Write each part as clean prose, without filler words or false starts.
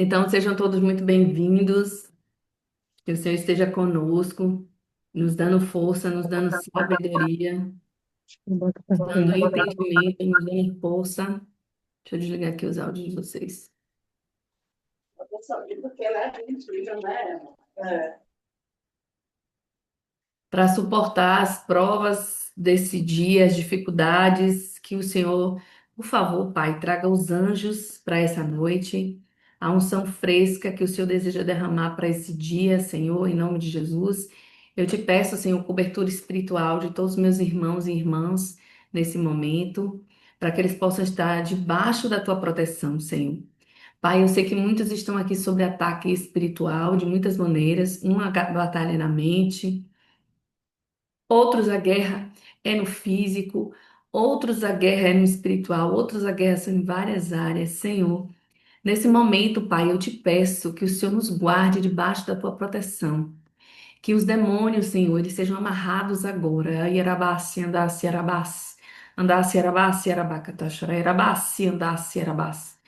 Então, sejam todos muito bem-vindos. Que o Senhor esteja conosco, nos dando força, nos dando sabedoria, Bota pra nos dando frente. entendimento, nos dando força. Deixa eu desligar aqui os áudios de vocês. Eu sabia porque ela é mentira, né? É. Para suportar as provas desse dia, as dificuldades, que o Senhor, por favor, Pai, traga os anjos para essa noite, a unção fresca que o Senhor deseja derramar para esse dia, Senhor, em nome de Jesus. Eu te peço, Senhor, cobertura espiritual de todos os meus irmãos e irmãs nesse momento, para que eles possam estar debaixo da tua proteção, Senhor. Pai, eu sei que muitos estão aqui sob ataque espiritual de muitas maneiras, uma batalha na mente. Outros a guerra é no físico, outros a guerra é no espiritual, outros a guerra são em várias áreas. Senhor, nesse momento, Pai, eu te peço que o Senhor nos guarde debaixo da tua proteção. Que os demônios, Senhor, eles sejam amarrados agora. Ierabassi, andasse, arabassi. Andasse, arabassi, arabacataxara. Ierabassi, andasse, arabassi.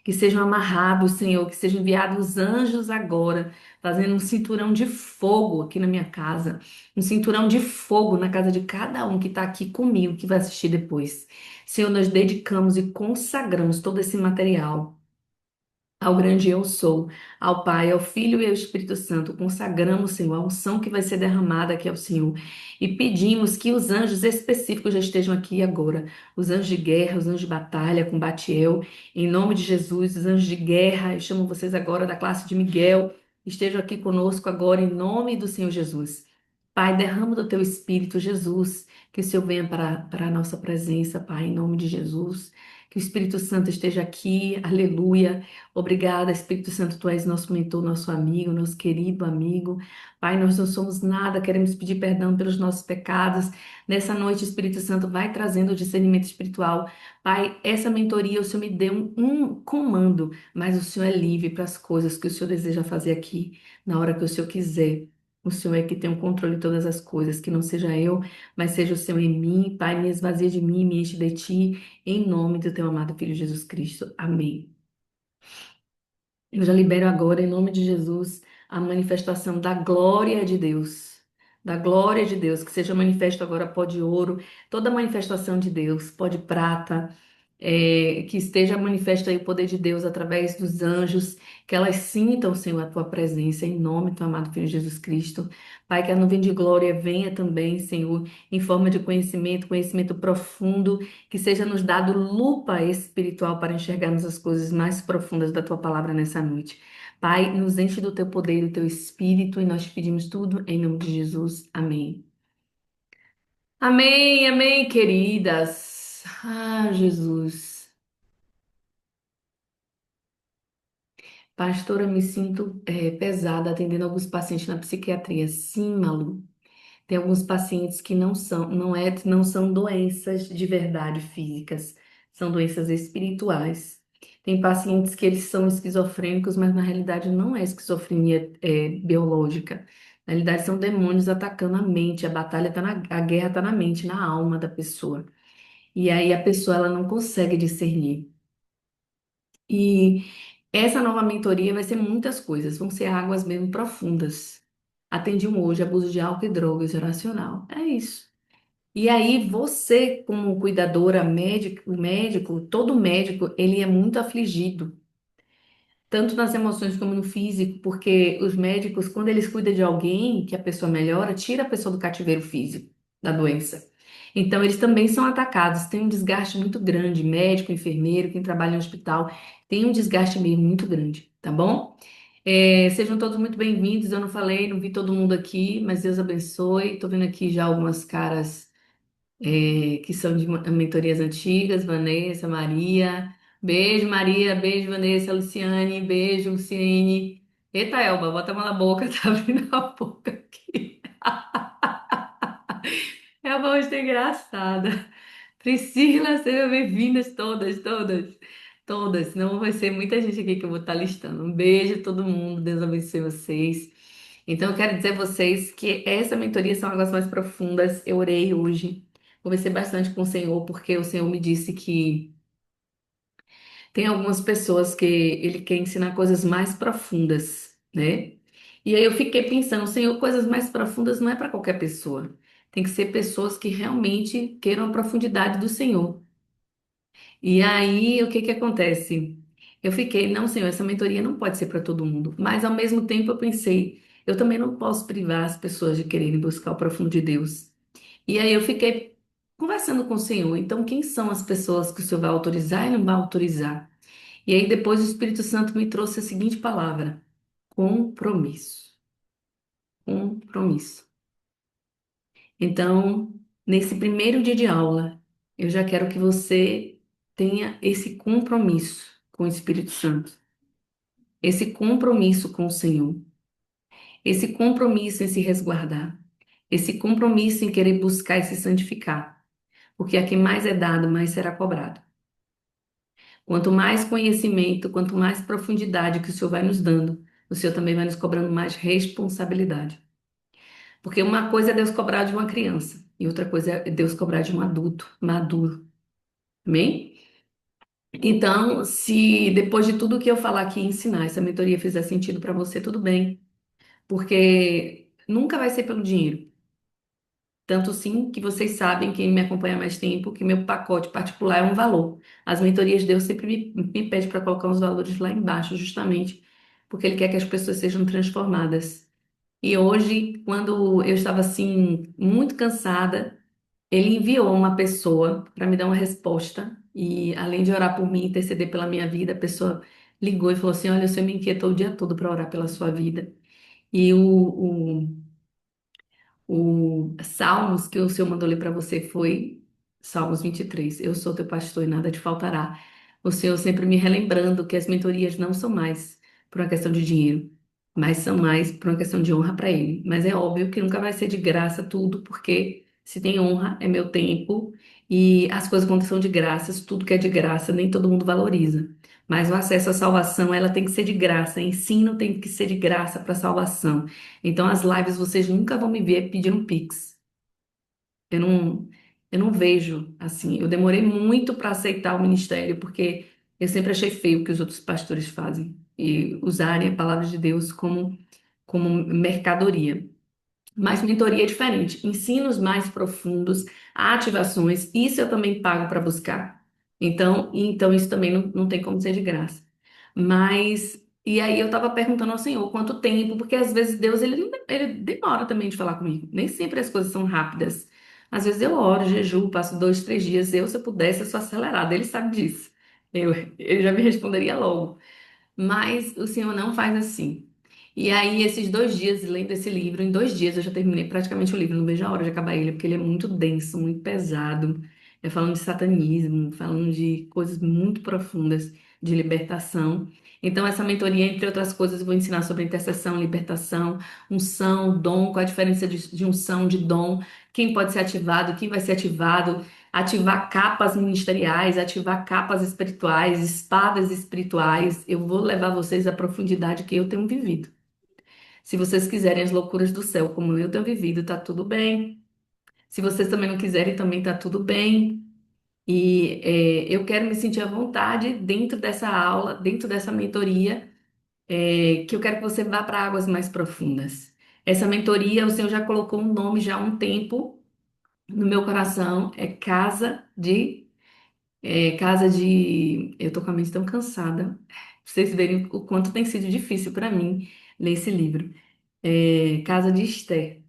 Que sejam amarrados, Senhor, que sejam enviados anjos agora, fazendo um cinturão de fogo aqui na minha casa, um cinturão de fogo na casa de cada um que está aqui comigo, que vai assistir depois. Senhor, nós dedicamos e consagramos todo esse material ao grande eu sou, ao Pai, ao Filho e ao Espírito Santo. Consagramos, Senhor, a unção que vai ser derramada aqui ao Senhor. E pedimos que os anjos específicos já estejam aqui agora. Os anjos de guerra, os anjos de batalha, combate-eu. Em nome de Jesus, os anjos de guerra, eu chamo vocês agora da classe de Miguel. Estejam aqui conosco agora, em nome do Senhor Jesus. Pai, derrama do teu Espírito, Jesus, que o Senhor venha para a nossa presença, Pai, em nome de Jesus. Que o Espírito Santo esteja aqui, aleluia. Obrigada, Espírito Santo, tu és nosso mentor, nosso amigo, nosso querido amigo. Pai, nós não somos nada, queremos pedir perdão pelos nossos pecados. Nessa noite, o Espírito Santo vai trazendo o discernimento espiritual. Pai, essa mentoria, o Senhor me deu um comando, mas o Senhor é livre para as coisas que o Senhor deseja fazer aqui, na hora que o Senhor quiser. O Senhor é que tem o controle de todas as coisas, que não seja eu, mas seja o Senhor em mim. Pai, me esvazia de mim, me enche de ti, em nome do teu amado Filho Jesus Cristo. Amém. Eu já libero agora, em nome de Jesus, a manifestação da glória de Deus. Da glória de Deus, que seja manifesto agora pó de ouro, toda manifestação de Deus, pó de prata, que esteja manifesto aí o poder de Deus através dos anjos, que elas sintam, Senhor, a tua presença, em nome do teu amado Filho Jesus Cristo. Pai, que a nuvem de glória venha também, Senhor, em forma de conhecimento, conhecimento profundo, que seja nos dado lupa espiritual para enxergarmos as coisas mais profundas da tua palavra nessa noite. Pai, nos enche do teu poder e do teu espírito e nós te pedimos tudo em nome de Jesus. Amém. Amém, amém, queridas. Ah, Jesus. Pastora, me sinto pesada atendendo alguns pacientes na psiquiatria. Sim, Malu. Tem alguns pacientes que não são doenças de verdade físicas, são doenças espirituais. Tem pacientes que eles são esquizofrênicos, mas na realidade não é esquizofrenia biológica. Na realidade são demônios atacando a mente. A batalha tá a guerra está na mente, na alma da pessoa. E aí a pessoa ela não consegue discernir. E essa nova mentoria vai ser muitas coisas, vão ser águas mesmo profundas. Atendi um hoje, abuso de álcool e drogas, geracional. É isso. E aí, você, como cuidadora, médico, todo médico, ele é muito afligido, tanto nas emoções como no físico, porque os médicos, quando eles cuidam de alguém, que a pessoa melhora, tira a pessoa do cativeiro físico, da doença. Então, eles também são atacados, tem um desgaste muito grande, médico, enfermeiro, quem trabalha no hospital, tem um desgaste mesmo muito grande, tá bom? Sejam todos muito bem-vindos. Eu não falei, não vi todo mundo aqui, mas Deus abençoe. Tô vendo aqui já algumas caras que são de mentorias antigas, Vanessa, Maria. Beijo, Maria. Beijo, Vanessa, Luciane. Beijo, Luciene. Eita, Elba, bota a mão na boca, tá abrindo a boca aqui. Elba hoje tá engraçada. Priscila, sejam bem-vindas todas, todas, todas. Senão vai ser muita gente aqui que eu vou estar listando. Um beijo a todo mundo, Deus abençoe vocês. Então, eu quero dizer a vocês que essa mentoria são águas mais profundas. Eu orei hoje, conversei bastante com o Senhor, porque o Senhor me disse que tem algumas pessoas que ele quer ensinar coisas mais profundas, né? E aí eu fiquei pensando, Senhor, coisas mais profundas não é para qualquer pessoa. Tem que ser pessoas que realmente queiram a profundidade do Senhor. E aí, o que que acontece? Eu fiquei, não, Senhor, essa mentoria não pode ser para todo mundo. Mas ao mesmo tempo eu pensei, eu também não posso privar as pessoas de quererem buscar o profundo de Deus. E aí eu fiquei conversando com o Senhor. Então, quem são as pessoas que o Senhor vai autorizar e não vai autorizar? E aí depois o Espírito Santo me trouxe a seguinte palavra: compromisso. Compromisso. Então, nesse primeiro dia de aula, eu já quero que você tenha esse compromisso com o Espírito Santo, esse compromisso com o Senhor, esse compromisso em se resguardar, esse compromisso em querer buscar e se santificar, porque a quem mais é dado, mais será cobrado. Quanto mais conhecimento, quanto mais profundidade que o Senhor vai nos dando, o Senhor também vai nos cobrando mais responsabilidade. Porque uma coisa é Deus cobrar de uma criança e outra coisa é Deus cobrar de um adulto maduro. Amém? Então, se depois de tudo que eu falar aqui e ensinar, essa mentoria fizer sentido para você, tudo bem. Porque nunca vai ser pelo dinheiro. Tanto sim que vocês sabem, quem me acompanha há mais tempo, que meu pacote particular é um valor. As mentorias de Deus sempre me pede para colocar os valores lá embaixo, justamente porque Ele quer que as pessoas sejam transformadas. E hoje, quando eu estava assim, muito cansada, Ele enviou uma pessoa para me dar uma resposta. E além de orar por mim, interceder pela minha vida, a pessoa ligou e falou assim: Olha, você me inquietou o dia todo para orar pela sua vida. E o Salmos que o Senhor mandou ler para você foi Salmos 23. Eu sou teu pastor e nada te faltará. O Senhor sempre me relembrando que as mentorias não são mais por uma questão de dinheiro, mas são mais por uma questão de honra para Ele. Mas é óbvio que nunca vai ser de graça tudo, porque se tem honra, é meu tempo, e as coisas quando são de graças, tudo que é de graça, nem todo mundo valoriza. Mas o acesso à salvação, ela tem que ser de graça, ensino tem que ser de graça para salvação. Então, as lives vocês nunca vão me ver pedindo um Pix. Eu não, eu não vejo assim. Eu demorei muito para aceitar o ministério, porque eu sempre achei feio o que os outros pastores fazem e usarem a palavra de Deus como mercadoria. Mas mentoria é diferente. Ensinos mais profundos, ativações, isso eu também pago para buscar. Então isso também não tem como ser de graça. Mas, e aí eu estava perguntando ao Senhor quanto tempo, porque às vezes Deus ele demora também de falar comigo. Nem sempre as coisas são rápidas. Às vezes eu oro, jejuo, passo 2, 3 dias. Se eu pudesse, eu sou acelerada. Ele sabe disso. Ele já me responderia logo. Mas o Senhor não faz assim. E aí, esses 2 dias, lendo esse livro, em 2 dias eu já terminei praticamente o livro, não vejo a hora de acabar ele, porque ele é muito denso, muito pesado. É falando de satanismo, falando de coisas muito profundas, de libertação. Então, essa mentoria, entre outras coisas, eu vou ensinar sobre intercessão, libertação, unção, dom, qual a diferença de unção, de dom, quem pode ser ativado, quem vai ser ativado, ativar capas ministeriais, ativar capas espirituais, espadas espirituais. Eu vou levar vocês à profundidade que eu tenho vivido. Se vocês quiserem as loucuras do céu, como eu tenho vivido, tá tudo bem. Se vocês também não quiserem, também tá tudo bem. E eu quero me sentir à vontade dentro dessa aula, dentro dessa mentoria, que eu quero que você vá para águas mais profundas. Essa mentoria, o Senhor já colocou um nome já há um tempo no meu coração, é Eu tô com a mente tão cansada. Pra vocês verem o quanto tem sido difícil para mim ler esse livro. Casa de Esté,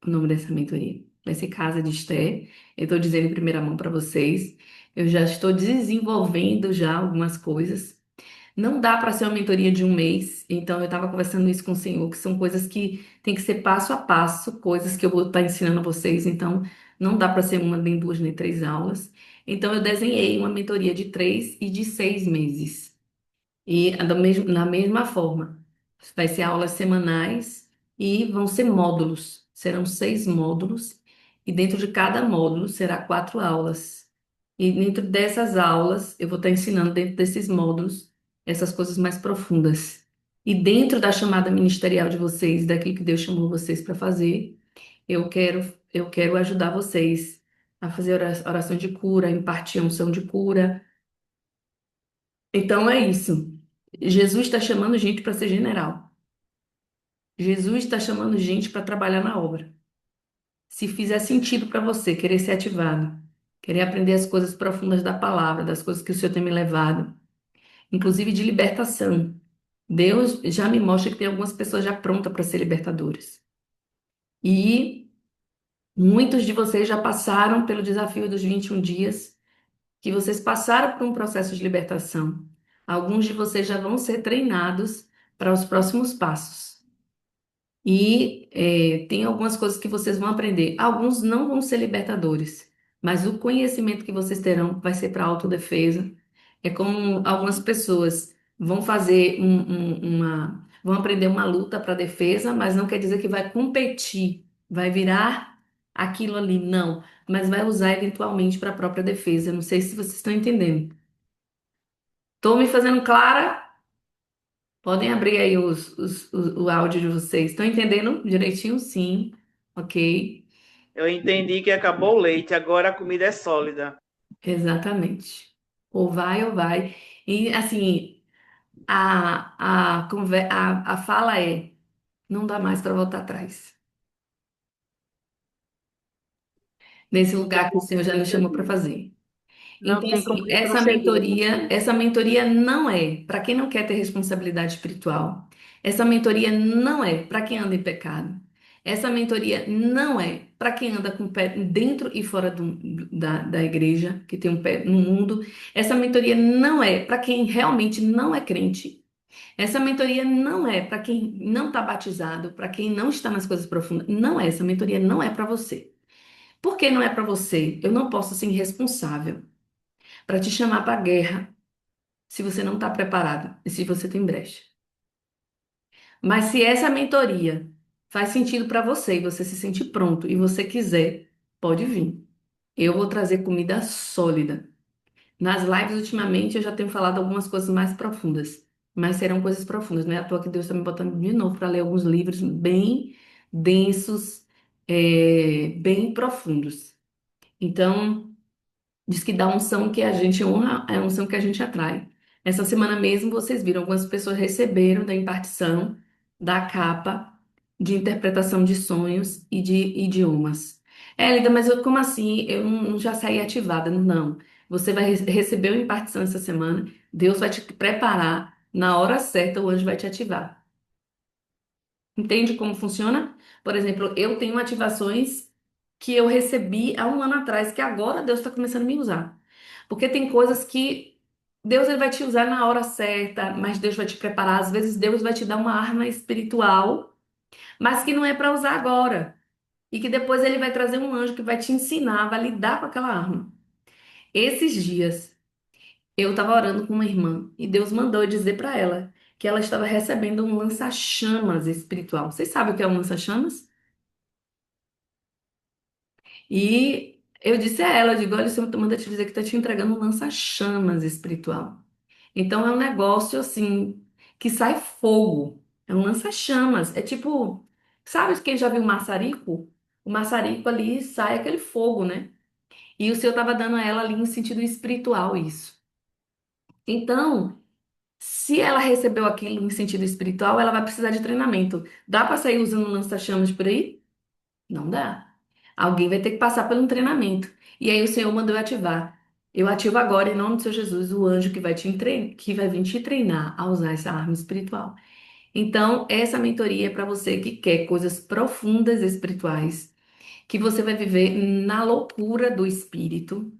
o nome dessa mentoria. Vai ser Casa de Esté. Eu tô dizendo em primeira mão para vocês. Eu já estou desenvolvendo já algumas coisas. Não dá para ser uma mentoria de um mês, então eu estava conversando isso com o Senhor, que são coisas que tem que ser passo a passo, coisas que eu vou estar ensinando a vocês, então não dá para ser uma, nem duas, nem três aulas. Então eu desenhei uma mentoria de 3 e de 6 meses. E na mesma forma, vai ser aulas semanais e vão ser módulos. Serão 6 módulos, e dentro de cada módulo será 4 aulas. E dentro dessas aulas, eu vou estar ensinando dentro desses módulos essas coisas mais profundas. E dentro da chamada ministerial de vocês, daquilo que Deus chamou vocês para fazer, eu quero ajudar vocês a fazer oração de cura, a impartir a unção de cura, Então é isso. Jesus está chamando gente para ser general. Jesus está chamando gente para trabalhar na obra. Se fizer sentido para você querer ser ativado, querer aprender as coisas profundas da palavra, das coisas que o Senhor tem me levado, inclusive de libertação. Deus já me mostra que tem algumas pessoas já prontas para ser libertadoras. E muitos de vocês já passaram pelo desafio dos 21 dias, que vocês passaram por um processo de libertação. Alguns de vocês já vão ser treinados para os próximos passos. E tem algumas coisas que vocês vão aprender. Alguns não vão ser libertadores, mas o conhecimento que vocês terão vai ser para autodefesa. É como algumas pessoas vão fazer vão aprender uma luta para defesa, mas não quer dizer que vai competir, vai virar aquilo ali, não, mas vai usar eventualmente para a própria defesa. Eu não sei se vocês estão entendendo. Estou me fazendo clara? Podem abrir aí o áudio de vocês. Estão entendendo direitinho? Sim. Ok. Eu entendi que acabou o leite, agora a comida é sólida. Exatamente. Ou vai ou vai. E assim, a fala é: não dá mais para voltar atrás. Nesse lugar que o Senhor já nos chamou para fazer. Não Então, tem como assim, retroceder. essa mentoria não é para quem não quer ter responsabilidade espiritual. Essa mentoria não é para quem anda em pecado. Essa mentoria não é para quem anda com o pé dentro e fora da igreja, que tem um pé no mundo. Essa mentoria não é para quem realmente não é crente. Essa mentoria não é para quem não está batizado, para quem não está nas coisas profundas. Não é, essa mentoria não é para você. Por que não é para você? Eu não posso ser irresponsável para te chamar para a guerra se você não está preparado e se você tem brecha. Mas se essa mentoria faz sentido para você e você se sente pronto e você quiser, pode vir. Eu vou trazer comida sólida. Nas lives, ultimamente, eu já tenho falado algumas coisas mais profundas, mas serão coisas profundas. Não é à toa que Deus está me botando de novo para ler alguns livros bem densos, bem profundos. Então, diz que dá unção que a gente honra, é a unção que a gente atrai. Essa semana mesmo vocês viram, algumas pessoas receberam da impartição da capa de interpretação de sonhos e de idiomas. É, Lida, mas como assim? Eu não já saí ativada. Não. Você vai receber uma impartição essa semana, Deus vai te preparar, na hora certa o anjo vai te ativar. Entende como funciona? Por exemplo, eu tenho ativações que eu recebi há um ano atrás, que agora Deus está começando a me usar. Porque tem coisas que Deus ele vai te usar na hora certa, mas Deus vai te preparar. Às vezes Deus vai te dar uma arma espiritual, mas que não é para usar agora. E que depois ele vai trazer um anjo que vai te ensinar, vai lidar com aquela arma. Esses dias eu estava orando com uma irmã e Deus mandou eu dizer para ela que ela estava recebendo um lança-chamas espiritual. Vocês sabem o que é um lança-chamas? E eu disse a ela, eu digo, olha, o Senhor manda te dizer que está te entregando um lança-chamas espiritual. Então é um negócio assim que sai fogo. É um lança-chamas. É tipo, sabe quem já viu maçarico? O maçarico ali sai aquele fogo, né? E o Senhor estava dando a ela ali em sentido espiritual isso. Então, se ela recebeu aquilo em sentido espiritual, ela vai precisar de treinamento. Dá para sair usando lança-chamas por aí? Não dá. Alguém vai ter que passar por um treinamento. E aí o Senhor mandou eu ativar. Eu ativo agora, em nome do Senhor Jesus, o anjo que vai que vai vir te treinar a usar essa arma espiritual. Então, essa mentoria é para você que quer coisas profundas espirituais, que você vai viver na loucura do espírito.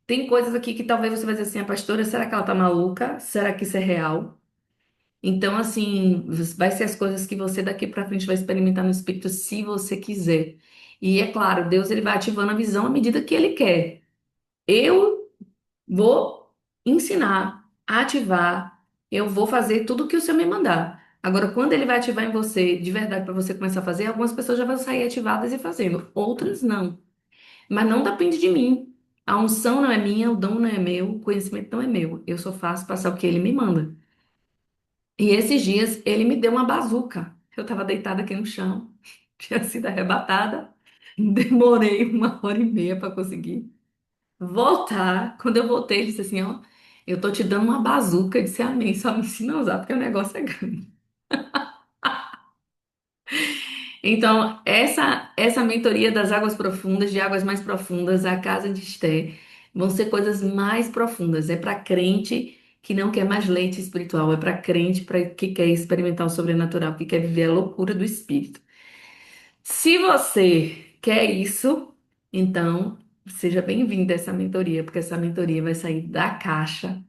Tem coisas aqui que talvez você vai dizer assim, a pastora, será que ela tá maluca? Será que isso é real? Então, assim, vai ser as coisas que você daqui para frente vai experimentar no espírito, se você quiser. E é claro, Deus ele vai ativando a visão à medida que ele quer. Eu vou ensinar, ativar, eu vou fazer tudo o que o Senhor me mandar. Agora, quando ele vai ativar em você, de verdade, para você começar a fazer, algumas pessoas já vão sair ativadas e fazendo, outras não. Mas não depende de mim. A unção não é minha, o dom não é meu, o conhecimento não é meu. Eu só faço passar o que ele me manda. E esses dias ele me deu uma bazuca. Eu estava deitada aqui no chão, tinha sido arrebatada. Demorei 1 hora e meia para conseguir voltar. Quando eu voltei, ele disse assim, ó. Eu tô te dando uma bazuca e disse amém, só me ensina a usar porque o negócio é grande. Então, essa mentoria das águas profundas, de águas mais profundas, a casa de Esté, vão ser coisas mais profundas. É para crente que não quer mais leite espiritual, é para crente que quer experimentar o sobrenatural, que quer viver a loucura do espírito. Se você quer isso, então seja bem-vindo a essa mentoria, porque essa mentoria vai sair da caixa.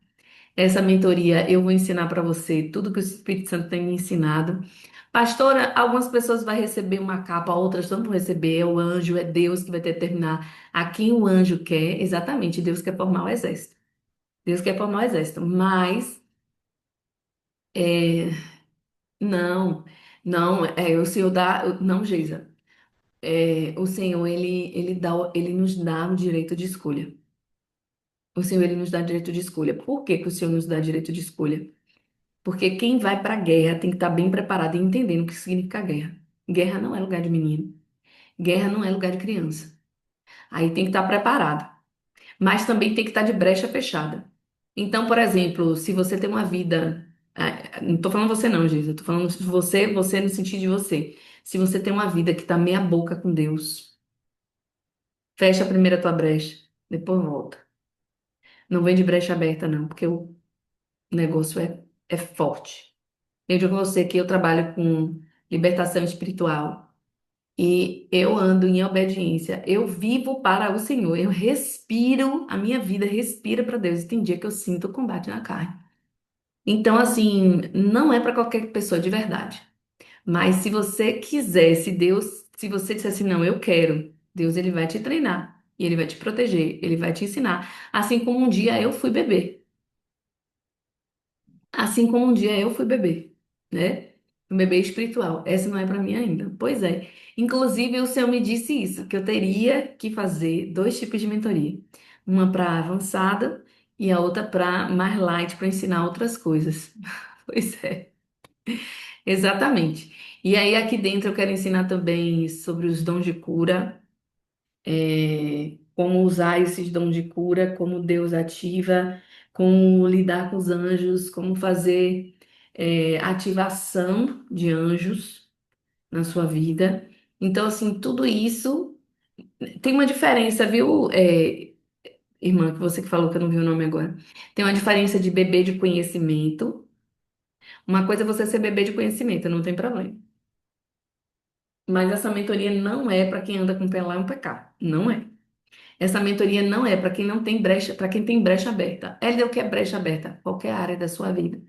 Essa mentoria eu vou ensinar para você tudo que o Espírito Santo tem me ensinado. Pastora, algumas pessoas vão receber uma capa, outras não vão receber. É o anjo, é Deus que vai determinar a quem o anjo quer. Exatamente, Deus quer formar o exército. Deus quer formar o exército. Mas, é, não, não, o Senhor dá. Não, Geisa. O Senhor, ele nos dá o direito de escolha. O Senhor, ele nos dá direito de escolha. Por que que o Senhor nos dá direito de escolha? Porque quem vai para a guerra tem que estar bem preparado e entendendo o que significa guerra. Guerra não é lugar de menino. Guerra não é lugar de criança. Aí tem que estar preparado. Mas também tem que estar de brecha fechada. Então, por exemplo, se você tem uma vida. Não estou falando você não, Geisa. Estou falando de você no sentido de você. Se você tem uma vida que está meia boca com Deus, fecha primeiro a tua brecha, depois volta. Não vem de brecha aberta, não, porque o negócio é forte. Eu digo a você que eu trabalho com libertação espiritual e eu ando em obediência. Eu vivo para o Senhor. Eu respiro, a minha vida respira para Deus. E tem dia que eu sinto o combate na carne. Então, assim, não é para qualquer pessoa de verdade. Mas se você quiser, se você disser assim, não, eu quero, Deus ele vai te treinar. E ele vai te proteger, ele vai te ensinar. Assim como um dia eu fui beber. Assim como um dia eu fui bebê, né? Um bebê espiritual. Essa não é para mim ainda. Pois é. Inclusive, o Senhor me disse isso, que eu teria que fazer dois tipos de mentoria. Uma para avançada e a outra para mais light, para ensinar outras coisas. Pois é, exatamente. E aí, aqui dentro, eu quero ensinar também sobre os dons de cura, como usar esses dons de cura, como Deus ativa, como lidar com os anjos, como fazer ativação de anjos na sua vida. Então, assim, tudo isso tem uma diferença, viu, irmã, que você que falou que eu não vi o nome agora. Tem uma diferença de bebê de conhecimento. Uma coisa é você ser bebê de conhecimento, não tem problema. Mas essa mentoria não é para quem anda com o pé lá e um pecado. Não é. Essa mentoria não é para quem não tem brecha, para quem tem brecha aberta. Ela deu o que é brecha aberta? Qualquer área da sua vida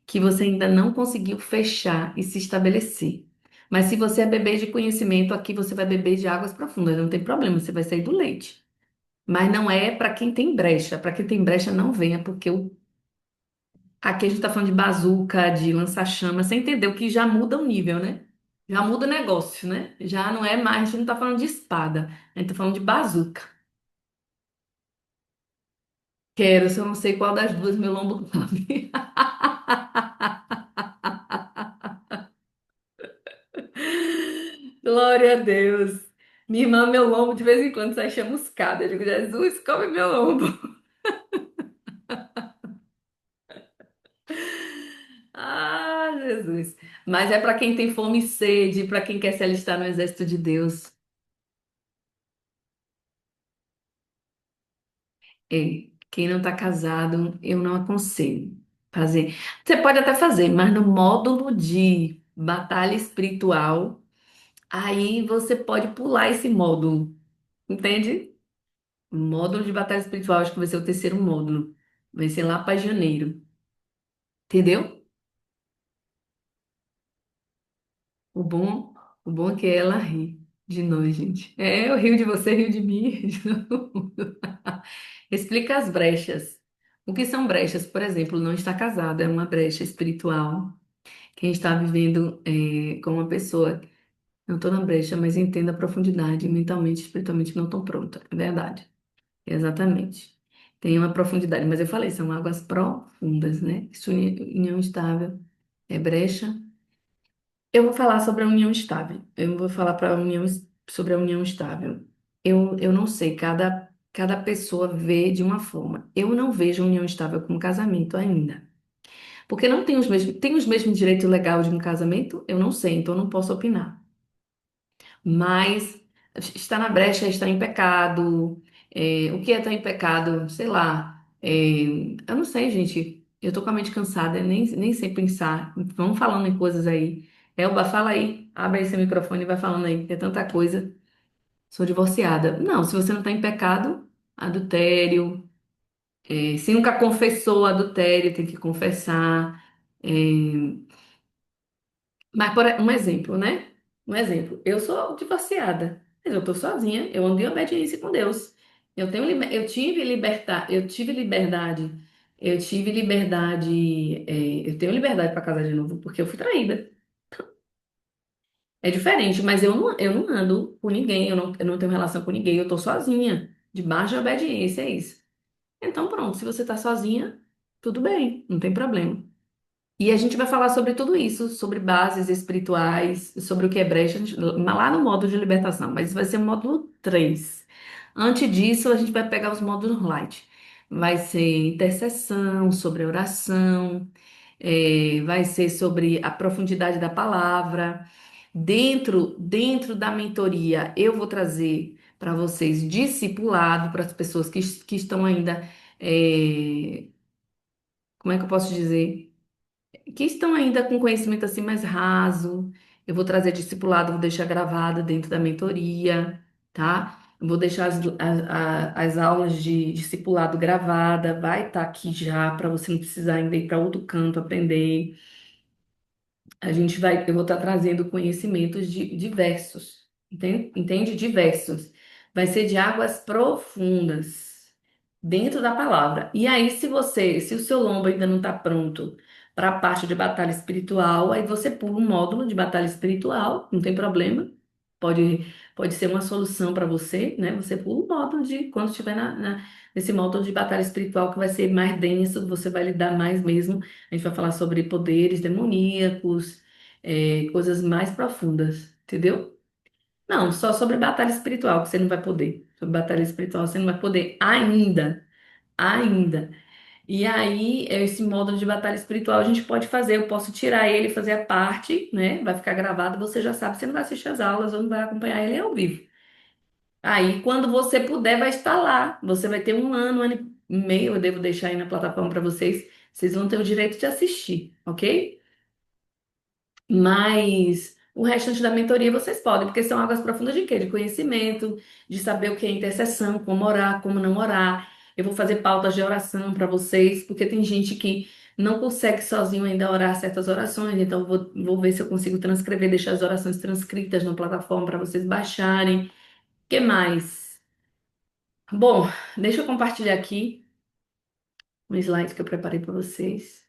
que você ainda não conseguiu fechar e se estabelecer. Mas se você é bebê de conhecimento, aqui você vai beber de águas profundas, não tem problema, você vai sair do leite. Mas não é para quem tem brecha. Para quem tem brecha, não venha, porque aqui a gente está falando de bazuca, de lança-chama. Você entendeu que já muda o nível, né? Já muda o negócio, né? Já não é mais, a gente não está falando de espada, a gente está falando de bazuca. Quero, se eu não sei qual das duas meu lombo cabe. Glória a Deus. Minha irmã, meu lombo de vez em quando sai chamuscada. Eu digo, Jesus, come meu lombo. Ah, Jesus. Mas é para quem tem fome e sede, para quem quer se alistar no exército de Deus. Quem não está casado, eu não aconselho fazer. Você pode até fazer, mas no módulo de batalha espiritual, aí você pode pular esse módulo, entende? O módulo de batalha espiritual, acho que vai ser o terceiro módulo. Vai ser lá para janeiro. Entendeu? O bom, o bom é que ela ri de nós, gente. Eu rio de você, rio de mim. De todo mundo. Explica as brechas. O que são brechas? Por exemplo, não estar casado é uma brecha espiritual. Quem está vivendo com uma pessoa, não estou na brecha, mas entenda a profundidade, mentalmente, espiritualmente não estou pronta. É verdade. Exatamente. Tem uma profundidade, mas eu falei, são águas profundas, né? Isso, união estável é brecha. Eu vou falar sobre a união estável. Eu vou falar sobre a união estável. Eu não sei, cada. Cada pessoa vê de uma forma. Eu não vejo união estável como casamento ainda. Porque não tem os mesmos direitos legais de um casamento? Eu não sei, então eu não posso opinar. Mas está na brecha, está em pecado. O que é estar em pecado? Sei lá. Eu não sei, gente. Eu tô com a mente cansada, nem sei pensar. Vamos falando em coisas aí. Elba, fala aí. Abre aí seu microfone e vai falando aí. É tanta coisa. Sou divorciada. Não, se você não está em pecado, adultério. Se nunca confessou adultério, tem que confessar. É, mas, um exemplo, né? Um exemplo. Eu sou divorciada, mas eu tô sozinha, eu ando em obediência com Deus. Eu tenho liberdade para casar de novo, porque eu fui traída. É diferente, mas eu não ando com ninguém, eu não tenho relação com ninguém, eu tô sozinha, debaixo de obediência, é isso. Então, pronto, se você tá sozinha, tudo bem, não tem problema. E a gente vai falar sobre tudo isso, sobre bases espirituais, sobre o que é brecha, lá no módulo de libertação, mas vai ser o módulo 3. Antes disso, a gente vai pegar os módulos light. Vai ser intercessão, sobre oração, vai ser sobre a profundidade da palavra. Dentro da mentoria, eu vou trazer para vocês discipulado para as pessoas que estão ainda, como é que eu posso dizer? Que estão ainda com conhecimento assim mais raso. Eu vou trazer discipulado, vou deixar gravado dentro da mentoria, tá? Eu vou deixar as aulas de discipulado gravada, vai estar aqui já para você não precisar ainda ir para outro canto aprender. Eu vou estar trazendo conhecimentos diversos, entende? Entende? Diversos. Vai ser de águas profundas, dentro da palavra. E aí, se o seu lombo ainda não está pronto para a parte de batalha espiritual, aí você pula um módulo de batalha espiritual, não tem problema. Pode ser uma solução para você, né? Você pula o módulo de quando estiver nesse módulo de batalha espiritual que vai ser mais denso, você vai lidar mais mesmo. A gente vai falar sobre poderes demoníacos, coisas mais profundas, entendeu? Não, só sobre batalha espiritual que você não vai poder. Sobre batalha espiritual você não vai poder ainda. Ainda. E aí, esse módulo de batalha espiritual a gente pode fazer. Eu posso tirar ele, fazer a parte, né? Vai ficar gravado, você já sabe, você não vai assistir as aulas ou não vai acompanhar ele ao vivo. Aí, quando você puder, vai estar lá. Você vai ter um ano e meio, eu devo deixar aí na plataforma para vocês. Vocês vão ter o direito de assistir, ok? Mas o restante da mentoria vocês podem, porque são águas profundas de quê? De conhecimento, de saber o que é intercessão, como orar, como não orar. Eu vou fazer pautas de oração para vocês, porque tem gente que não consegue sozinho ainda orar certas orações, então eu vou ver se eu consigo transcrever, deixar as orações transcritas na plataforma para vocês baixarem. O que mais? Bom, deixa eu compartilhar aqui um slide que eu preparei para vocês.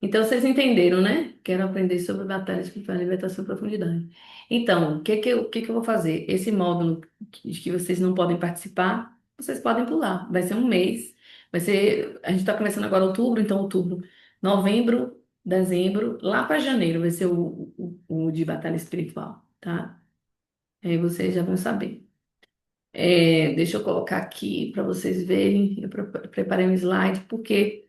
Então, vocês entenderam, né? Quero aprender sobre batalha espiritual e libertação e profundidade. Então, o que que eu vou fazer? Esse módulo que vocês não podem participar, vocês podem pular. Vai ser um mês. A gente está começando agora outubro, então outubro, novembro, dezembro, lá para janeiro vai ser o de batalha espiritual, tá? Aí vocês já vão saber. Deixa eu colocar aqui para vocês verem. Eu preparei um slide, porque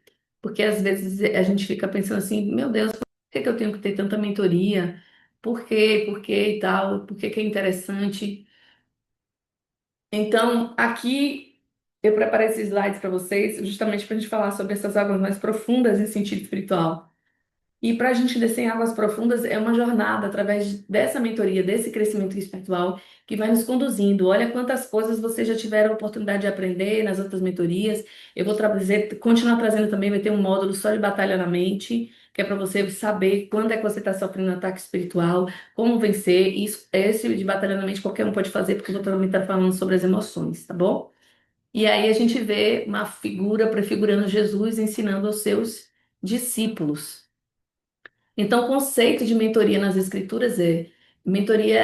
às vezes a gente fica pensando assim, meu Deus, por que que eu tenho que ter tanta mentoria? Por quê? Por quê e tal? Por que que é interessante? Então, aqui eu preparei esses slides para vocês, justamente para a gente falar sobre essas águas mais profundas em sentido espiritual. E para a gente descer em águas profundas é uma jornada através dessa mentoria, desse crescimento espiritual que vai nos conduzindo. Olha quantas coisas vocês já tiveram a oportunidade de aprender nas outras mentorias. Eu vou trazer, continuar trazendo também, vai ter um módulo só de batalha na mente, que é para você saber quando é que você está sofrendo um ataque espiritual, como vencer. Isso, esse de batalha na mente qualquer um pode fazer, porque eu vou também estar falando sobre as emoções, tá bom? E aí a gente vê uma figura prefigurando Jesus ensinando aos seus discípulos. Então, o conceito de mentoria nas escrituras mentoria,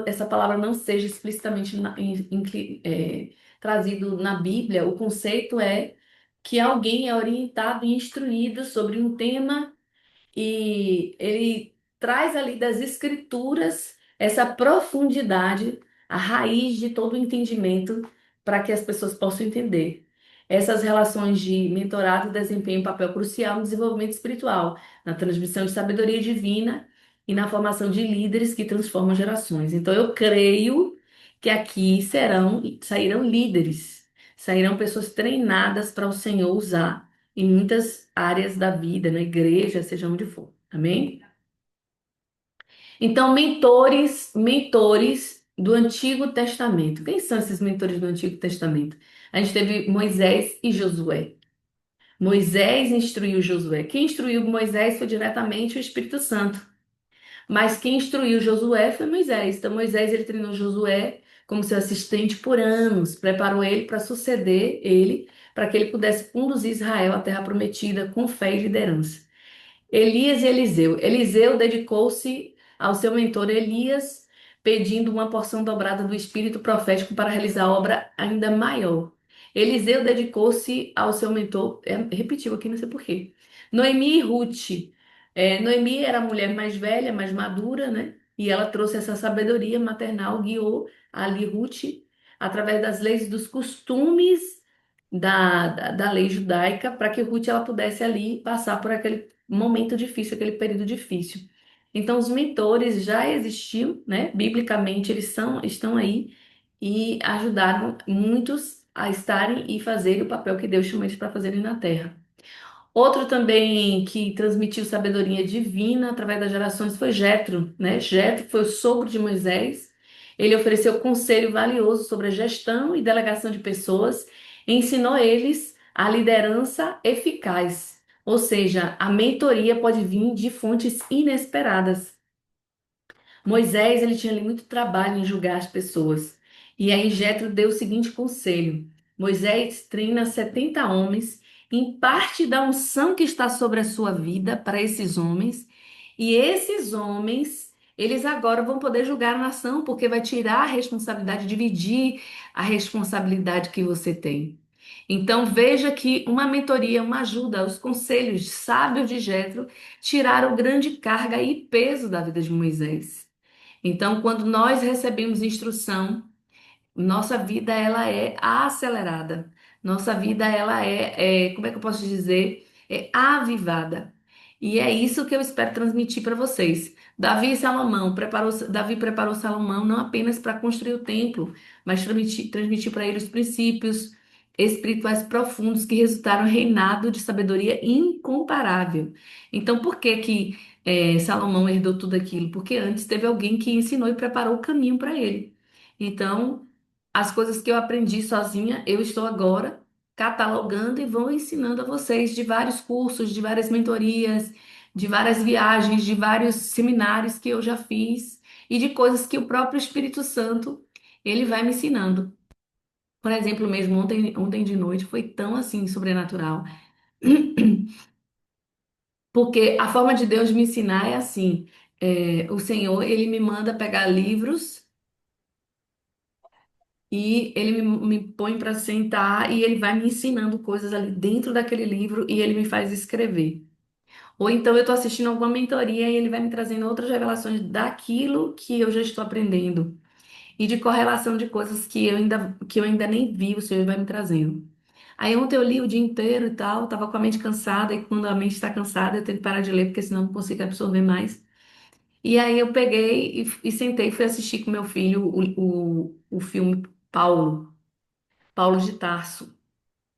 essa palavra não seja explicitamente trazido na Bíblia, o conceito é que alguém é orientado e instruído sobre um tema e ele traz ali das escrituras essa profundidade a raiz de todo o entendimento para que as pessoas possam entender. Essas relações de mentorado desempenham um papel crucial no desenvolvimento espiritual, na transmissão de sabedoria divina e na formação de líderes que transformam gerações. Então, eu creio que aqui sairão líderes, sairão pessoas treinadas para o Senhor usar em muitas áreas da vida, na igreja, seja onde for. Amém? Então, mentores do Antigo Testamento. Quem são esses mentores do Antigo Testamento? A gente teve Moisés e Josué. Moisés instruiu Josué. Quem instruiu Moisés foi diretamente o Espírito Santo. Mas quem instruiu Josué foi Moisés. Então, Moisés ele treinou Josué como seu assistente por anos, preparou ele para suceder ele, para que ele pudesse conduzir Israel à terra prometida com fé e liderança. Elias e Eliseu. Eliseu dedicou-se ao seu mentor Elias, pedindo uma porção dobrada do espírito profético para realizar obra ainda maior. Eliseu dedicou-se ao seu mentor, repetiu aqui, não sei por quê. Noemi e Ruth. Noemi era a mulher mais velha, mais madura, né? E ela trouxe essa sabedoria maternal, guiou ali Ruth através das leis e dos costumes da lei judaica, para que Ruth ela pudesse ali passar por aquele momento difícil, aquele período difícil. Então, os mentores já existiam, né? Biblicamente, estão aí e ajudaram muitos a estarem e fazerem o papel que Deus chamou eles para fazerem na terra. Outro também que transmitiu sabedoria divina através das gerações foi Jetro, né? Jetro foi o sogro de Moisés. Ele ofereceu conselho valioso sobre a gestão e delegação de pessoas, e ensinou eles a liderança eficaz. Ou seja, a mentoria pode vir de fontes inesperadas. Moisés, ele tinha ali muito trabalho em julgar as pessoas. E aí Jetro deu o seguinte conselho: Moisés treina 70 homens, parte da unção que está sobre a sua vida para esses homens, e esses homens, eles agora vão poder julgar a nação, porque vai tirar a responsabilidade, dividir a responsabilidade que você tem. Então veja que uma mentoria, uma ajuda, os conselhos sábios de Jetro tiraram grande carga e peso da vida de Moisés. Então, quando nós recebemos instrução, nossa vida ela é acelerada. Nossa vida ela como é que eu posso dizer? É avivada. E é isso que eu espero transmitir para vocês. Davi preparou Salomão não apenas para construir o templo, mas transmitir para ele os princípios espirituais profundos que resultaram em um reinado de sabedoria incomparável. Então, por que que Salomão herdou tudo aquilo? Porque antes teve alguém que ensinou e preparou o caminho para ele. Então, as coisas que eu aprendi sozinha, eu estou agora catalogando e vou ensinando a vocês de vários cursos, de várias mentorias, de várias viagens, de vários seminários que eu já fiz e de coisas que o próprio Espírito Santo, ele vai me ensinando. Por exemplo, mesmo ontem de noite foi tão assim sobrenatural, porque a forma de Deus me ensinar é assim, o Senhor, ele me manda pegar livros e ele me põe para sentar e ele vai me ensinando coisas ali dentro daquele livro e ele me faz escrever. Ou então eu estou assistindo alguma mentoria e ele vai me trazendo outras revelações daquilo que eu já estou aprendendo e de correlação de coisas que eu ainda nem vi, o Senhor vai me trazendo. Aí ontem eu li o dia inteiro e tal, estava com a mente cansada e quando a mente está cansada eu tenho que parar de ler porque senão eu não consigo absorver mais. E aí eu peguei e sentei e fui assistir com meu filho o filme Paulo de Tarso.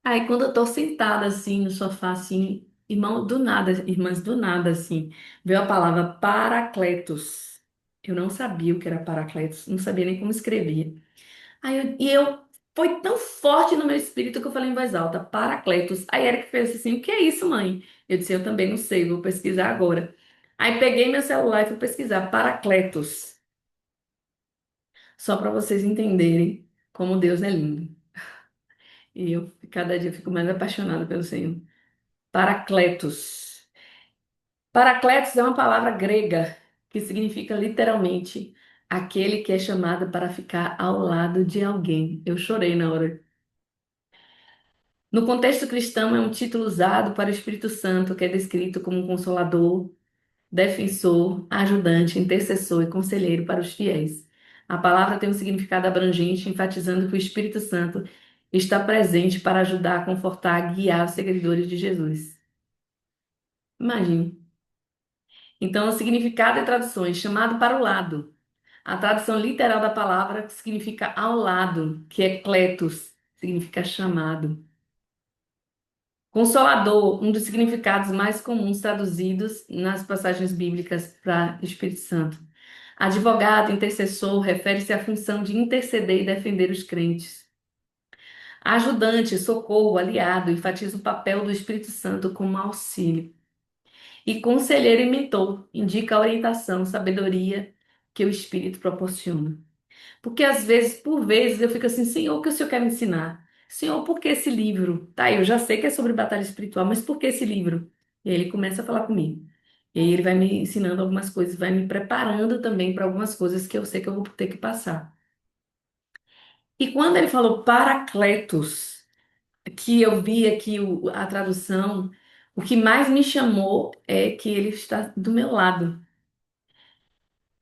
Aí quando eu tô sentada assim no sofá, assim, irmão, do nada, irmãs, do nada, assim, veio a palavra Paracletos. Eu não sabia o que era Paracletos, não sabia nem como escrevia. Foi tão forte no meu espírito que eu falei em voz alta, Paracletos. Aí Eric fez assim, o que é isso, mãe? Eu disse, eu também não sei, vou pesquisar agora. Aí peguei meu celular e fui pesquisar Paracletos, só para vocês entenderem como Deus é lindo. E eu, cada dia, fico mais apaixonada pelo Senhor. Paracletos. Paracletos é uma palavra grega que significa literalmente aquele que é chamado para ficar ao lado de alguém. Eu chorei na hora. No contexto cristão, é um título usado para o Espírito Santo, que é descrito como um consolador, defensor, ajudante, intercessor e conselheiro para os fiéis. A palavra tem um significado abrangente, enfatizando que o Espírito Santo está presente para ajudar a confortar, guiar os seguidores de Jesus. Imagine. Então, o significado e traduções, chamado para o lado. A tradução literal da palavra significa ao lado, que é kletos, significa chamado. Consolador, um dos significados mais comuns traduzidos nas passagens bíblicas para Espírito Santo. Advogado, intercessor, refere-se à função de interceder e defender os crentes. Ajudante, socorro, aliado, enfatiza o papel do Espírito Santo como auxílio. E conselheiro e mentor, indica a orientação, sabedoria que o Espírito proporciona. Porque às vezes, por vezes, eu fico assim, Senhor, o que o Senhor quer me ensinar? Senhor, por que esse livro? Tá, eu já sei que é sobre batalha espiritual, mas por que esse livro? E aí ele começa a falar comigo. E aí ele vai me ensinando algumas coisas, vai me preparando também para algumas coisas que eu sei que eu vou ter que passar. E quando ele falou Paracletos, que eu vi aqui a tradução, o que mais me chamou é que ele está do meu lado.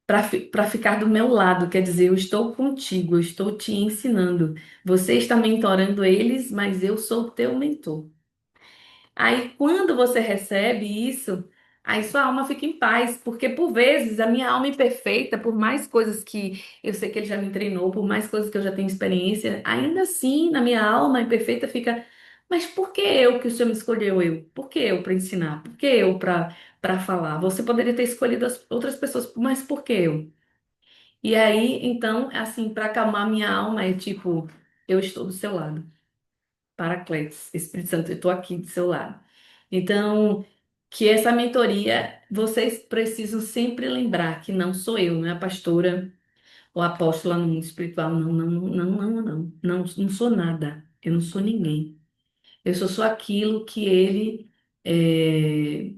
Para ficar do meu lado, quer dizer, eu estou contigo, eu estou te ensinando. Você está mentorando eles, mas eu sou o teu mentor. Aí, quando você recebe isso, aí sua alma fica em paz, porque por vezes a minha alma imperfeita, por mais coisas que eu sei que ele já me treinou, por mais coisas que eu já tenho experiência, ainda assim, na minha alma imperfeita fica, mas por que eu que o Senhor me escolheu eu? Por que eu para ensinar? Por que eu para falar? Você poderia ter escolhido as outras pessoas, mas por que eu? E aí, então, assim, para acalmar minha alma, é tipo, eu estou do seu lado. Paracletos, Espírito Santo, eu estou aqui do seu lado. Então, que essa mentoria, vocês precisam sempre lembrar que não sou eu, não é a pastora ou a apóstola no mundo espiritual. Não, não, não, não, não, não. Não, não sou nada. Eu não sou ninguém. Eu sou só aquilo que ele. é,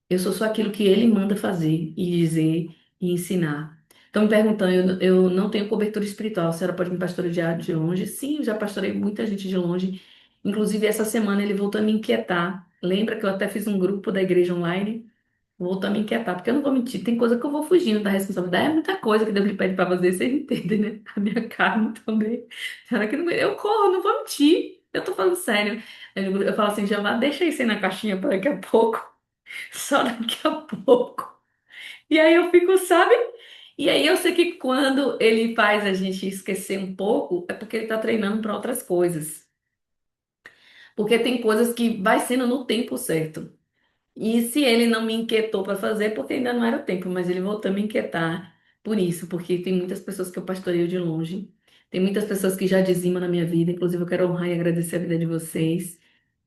eu sou só aquilo que ele manda fazer e dizer e ensinar. Estão me perguntando, eu não tenho cobertura espiritual, a senhora pode me pastorear de longe? Sim, eu já pastorei muita gente de longe. Inclusive, essa semana ele voltou a me inquietar. Lembra que eu até fiz um grupo da igreja online? Voltou a me inquietar, porque eu não vou mentir, tem coisa que eu vou fugindo da responsabilidade. É muita coisa que Deus lhe pede para fazer, vocês entendem, né? A minha carne também. Será que não... Eu corro, não vou mentir. Eu tô falando sério. Eu falo assim, Jeová, deixa isso aí na caixinha para daqui a pouco. Só daqui a pouco. E aí eu fico, sabe? E aí eu sei que quando ele faz a gente esquecer um pouco, é porque ele tá treinando para outras coisas. Porque tem coisas que vai sendo no tempo certo. E se ele não me inquietou para fazer, é porque ainda não era o tempo, mas ele voltou a me inquietar por isso, porque tem muitas pessoas que eu pastoreio de longe. Tem muitas pessoas que já dizimam na minha vida, inclusive eu quero honrar e agradecer a vida de vocês.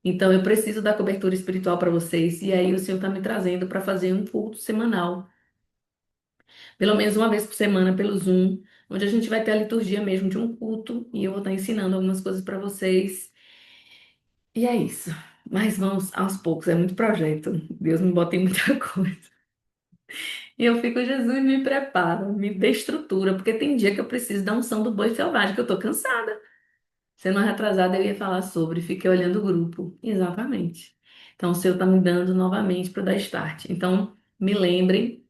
Então eu preciso dar cobertura espiritual para vocês, e aí o Senhor está me trazendo para fazer um culto semanal, pelo menos uma vez por semana pelo Zoom, onde a gente vai ter a liturgia mesmo de um culto, e eu vou estar ensinando algumas coisas para vocês. E é isso. Mas vamos aos poucos, é muito projeto. Deus me bota em muita coisa. E eu fico, Jesus, me prepara, me dê estrutura, porque tem dia que eu preciso da unção do boi selvagem, que eu tô cansada. Sendo retrasada, eu ia falar sobre, fiquei olhando o grupo. Exatamente. Então, o Senhor tá me dando novamente para dar start. Então, me lembrem,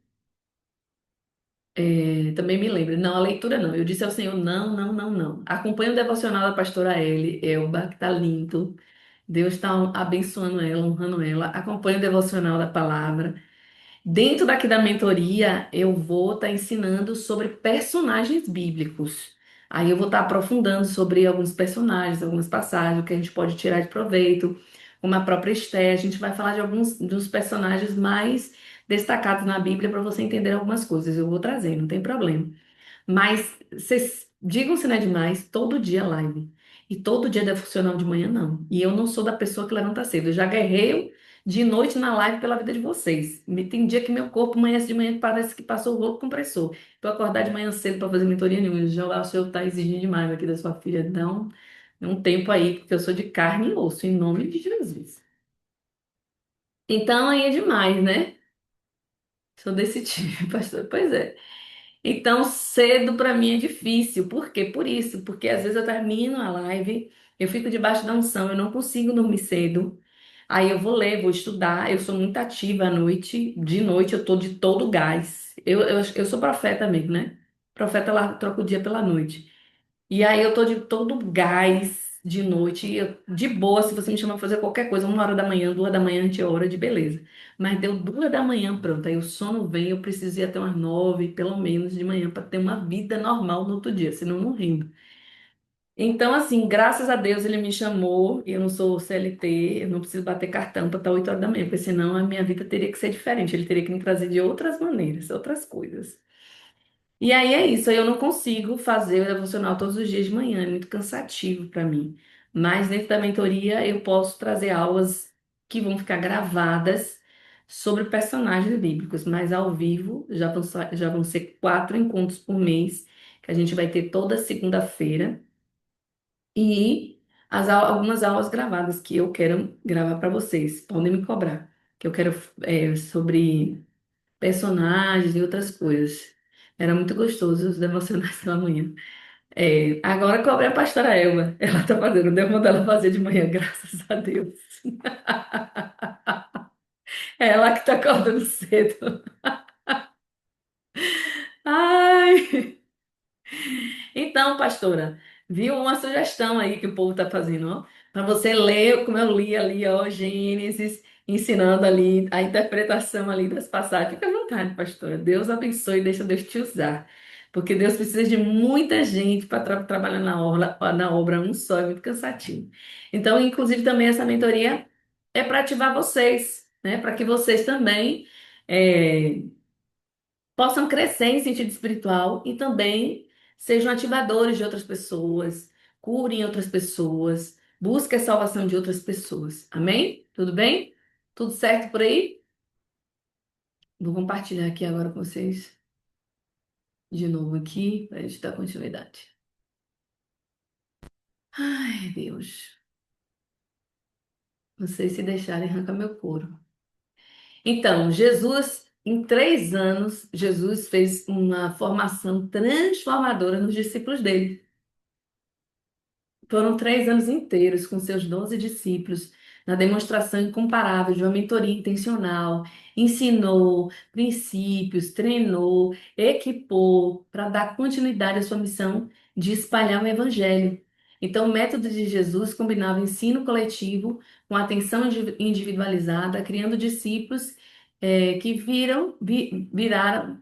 também me lembrem. Não, a leitura não. Eu disse ao Senhor, não, não, não, não. Acompanhe o devocional da pastora Elba, que tá lindo. Deus está abençoando ela, honrando ela. Acompanhe o devocional da palavra. Dentro daqui da mentoria, eu vou estar ensinando sobre personagens bíblicos. Aí eu vou estar aprofundando sobre alguns personagens, algumas passagens que a gente pode tirar de proveito, como a própria Esté. A gente vai falar de alguns dos personagens mais destacados na Bíblia para você entender algumas coisas. Eu vou trazer, não tem problema. Mas vocês digam se não é demais, todo dia live. E todo dia devocional de manhã, não. E eu não sou da pessoa que levanta cedo. Eu já guerreio de noite na live pela vida de vocês. Tem dia que meu corpo amanhece de manhã que parece que passou o rolo compressor. Pra eu acordar de manhã cedo para fazer mentoria nenhuma. Já o senhor tá exigindo demais aqui da sua filha. Dá um tempo aí, porque eu sou de carne e osso, em nome de Jesus. Então aí é demais, né? Sou desse tipo, pastor. Pois é. Então, cedo para mim é difícil. Por quê? Por isso, porque às vezes eu termino a live, eu fico debaixo da unção, eu não consigo dormir cedo. Aí eu vou ler, vou estudar. Eu sou muito ativa à noite. De noite eu tô de todo gás. Eu sou profeta mesmo, né? profeta lá troca o dia pela noite. E aí eu tô de todo gás de noite, de boa, se você me chamar pra fazer qualquer coisa, 1 hora da manhã, 2 da manhã, hora de beleza. Mas deu 2 da manhã, pronto, aí o sono vem, eu preciso ir até umas 9, pelo menos, de manhã, para ter uma vida normal no outro dia, senão eu não rendo. Então, assim, graças a Deus ele me chamou, eu não sou CLT, eu não preciso bater cartão para estar 8 horas da manhã, porque senão a minha vida teria que ser diferente, ele teria que me trazer de outras maneiras, outras coisas. E aí é isso, aí eu não consigo fazer o devocional todos os dias de manhã, é muito cansativo para mim. Mas dentro da mentoria eu posso trazer aulas que vão ficar gravadas sobre personagens bíblicos, mas ao vivo já vão ser 4 encontros por mês, que a gente vai ter toda segunda-feira, e algumas aulas gravadas que eu quero gravar para vocês, podem me cobrar, que eu quero sobre personagens e outras coisas. Era muito gostoso os devocionais pela manhã. Agora cobrei a pastora Elba. Ela tá fazendo, devo mandar ela fazer de manhã, graças a Deus. É ela que tá acordando cedo. Ai! Então, pastora, viu uma sugestão aí que o povo está fazendo, ó? Para você ler, como eu li ali, ó, Gênesis, ensinando ali a interpretação ali das passagens. Fica à vontade, pastora. Deus abençoe e deixa Deus te usar. Porque Deus precisa de muita gente para trabalhar na obra um só, é muito cansativo. Então, inclusive, também essa mentoria é para ativar vocês, né? Para que vocês também. é, possam crescer em sentido espiritual e também sejam ativadores de outras pessoas, curem outras pessoas, busquem a salvação de outras pessoas. Amém? Tudo bem? Tudo certo por aí? Vou compartilhar aqui agora com vocês de novo aqui para a gente dar continuidade. Ai, Deus, vocês se deixarem arrancar meu couro. Então, em 3 anos, Jesus fez uma formação transformadora nos discípulos dele. Foram 3 anos inteiros com seus 12 discípulos, na demonstração incomparável de uma mentoria intencional. Ensinou princípios, treinou, equipou para dar continuidade à sua missão de espalhar o evangelho. Então, o método de Jesus combinava ensino coletivo com atenção individualizada, criando discípulos que viraram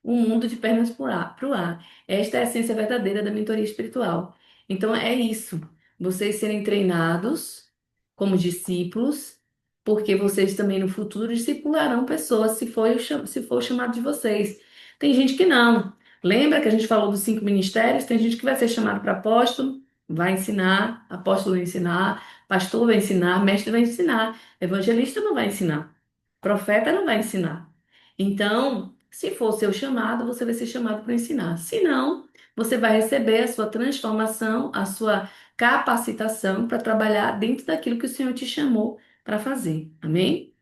um mundo de pernas para o ar. Esta é a essência verdadeira da mentoria espiritual. Então é isso, vocês serem treinados como discípulos, porque vocês também no futuro discipularão pessoas se for o chamado de vocês. Tem gente que não. Lembra que a gente falou dos 5 ministérios? Tem gente que vai ser chamado para apóstolo, vai ensinar, apóstolo vai ensinar, pastor vai ensinar, mestre vai ensinar, evangelista não vai ensinar, profeta não vai ensinar. Então, se for o seu chamado, você vai ser chamado para ensinar. Se não, você vai receber a sua transformação, a sua capacitação para trabalhar dentro daquilo que o Senhor te chamou para fazer. Amém?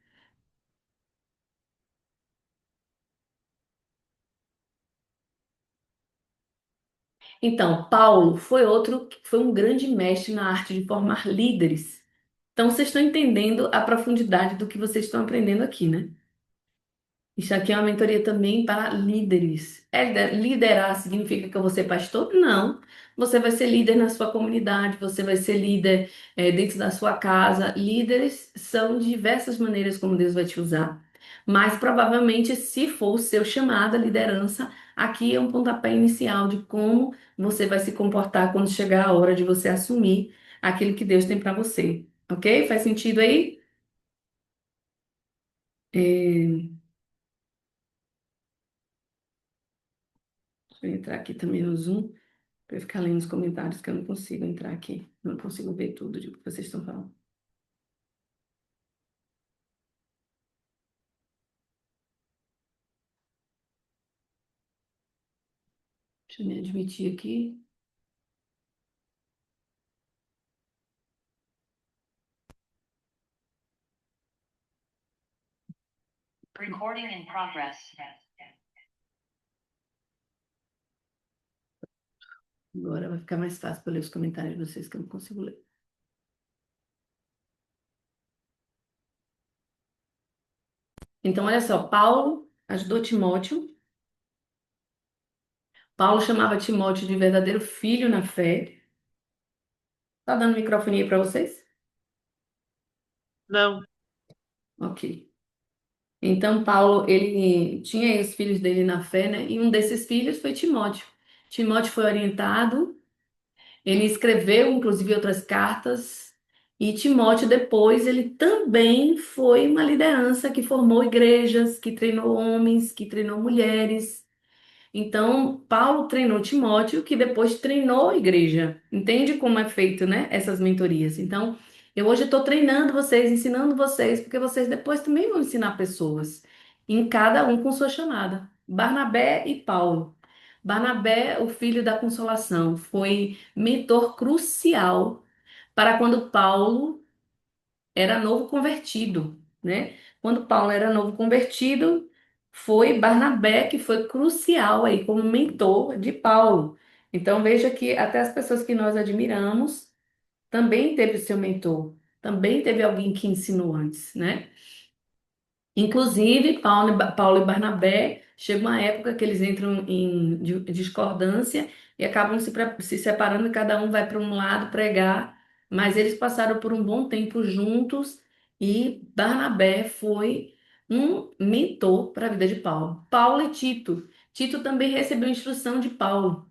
Então, Paulo foi outro, foi um grande mestre na arte de formar líderes. Então, vocês estão entendendo a profundidade do que vocês estão aprendendo aqui, né? Isso aqui é uma mentoria também para líderes. Liderar significa que eu vou ser pastor? Não. Você vai ser líder na sua comunidade, você vai ser líder dentro da sua casa. Líderes são diversas maneiras como Deus vai te usar. Mas provavelmente, se for o seu chamado, a liderança, aqui é um pontapé inicial de como você vai se comportar quando chegar a hora de você assumir aquilo que Deus tem para você. Ok? Faz sentido aí? É, Deixa eu entrar aqui também no Zoom. Para eu ficar lendo os comentários que eu não consigo entrar aqui. Não consigo ver tudo de que vocês estão falando. Deixa eu me admitir aqui. Recording in progress. Agora vai ficar mais fácil para ler os comentários de vocês que eu não consigo ler. Então, olha só, Paulo ajudou Timóteo. Paulo chamava Timóteo de verdadeiro filho na fé. Tá dando microfone aí para vocês? Não. Ok. Então, Paulo, ele tinha aí os filhos dele na fé, né? E um desses filhos foi Timóteo. Timóteo foi orientado, ele escreveu, inclusive, outras cartas. E Timóteo, depois, ele também foi uma liderança que formou igrejas, que treinou homens, que treinou mulheres. Então, Paulo treinou Timóteo, que depois treinou a igreja. Entende como é feito, né? Essas mentorias. Então, eu hoje estou treinando vocês, ensinando vocês, porque vocês depois também vão ensinar pessoas, em cada um com sua chamada. Barnabé e Paulo. Barnabé, o filho da consolação, foi mentor crucial para quando Paulo era novo convertido, né? Quando Paulo era novo convertido, foi Barnabé que foi crucial aí como mentor de Paulo. Então veja que até as pessoas que nós admiramos também teve seu mentor, também teve alguém que ensinou antes, né? Inclusive, Paulo e Barnabé, chega uma época que eles entram em discordância e acabam se separando e cada um vai para um lado pregar, mas eles passaram por um bom tempo juntos e Barnabé foi um mentor para a vida de Paulo. Paulo e Tito. Tito também recebeu instrução de Paulo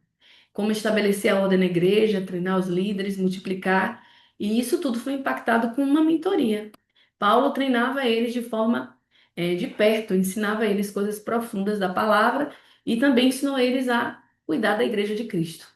como estabelecer a ordem na igreja, treinar os líderes, multiplicar, e isso tudo foi impactado com uma mentoria. Paulo treinava eles de forma de perto, ensinava eles coisas profundas da palavra e também ensinou eles a cuidar da igreja de Cristo.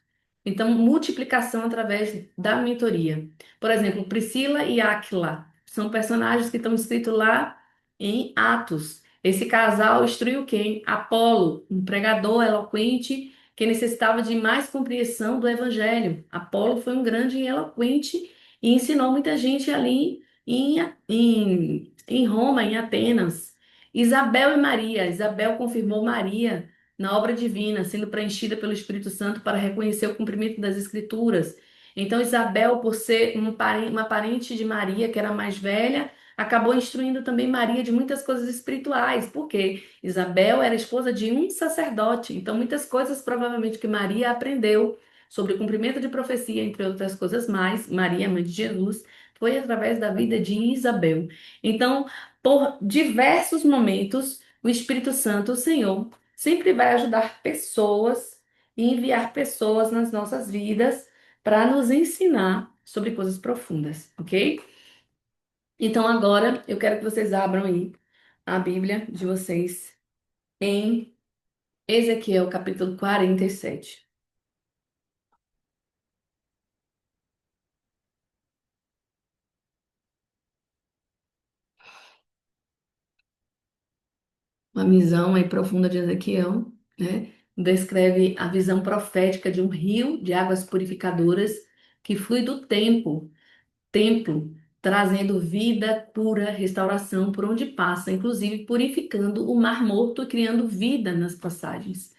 Então, multiplicação através da mentoria. Por exemplo, Priscila e Áquila são personagens que estão escritos lá em Atos. Esse casal instruiu quem? Apolo, um pregador eloquente que necessitava de mais compreensão do evangelho. Apolo foi um grande e eloquente e ensinou muita gente ali em Roma, em Atenas. Isabel e Maria. Isabel confirmou Maria na obra divina, sendo preenchida pelo Espírito Santo para reconhecer o cumprimento das Escrituras. Então, Isabel, por ser uma parente de Maria, que era mais velha, acabou instruindo também Maria de muitas coisas espirituais. Por quê? Isabel era esposa de um sacerdote, então muitas coisas provavelmente que Maria aprendeu sobre o cumprimento de profecia, entre outras coisas mais, Maria, mãe de Jesus, foi através da vida de Isabel. Então, por diversos momentos, o Espírito Santo, o Senhor, sempre vai ajudar pessoas e enviar pessoas nas nossas vidas para nos ensinar sobre coisas profundas, ok? Então agora eu quero que vocês abram aí a Bíblia de vocês em Ezequiel capítulo 47. Uma visão aí profunda de Ezequiel, né? Descreve a visão profética de um rio de águas purificadoras que flui do templo, trazendo vida, cura, restauração por onde passa, inclusive purificando o mar morto e criando vida nas passagens.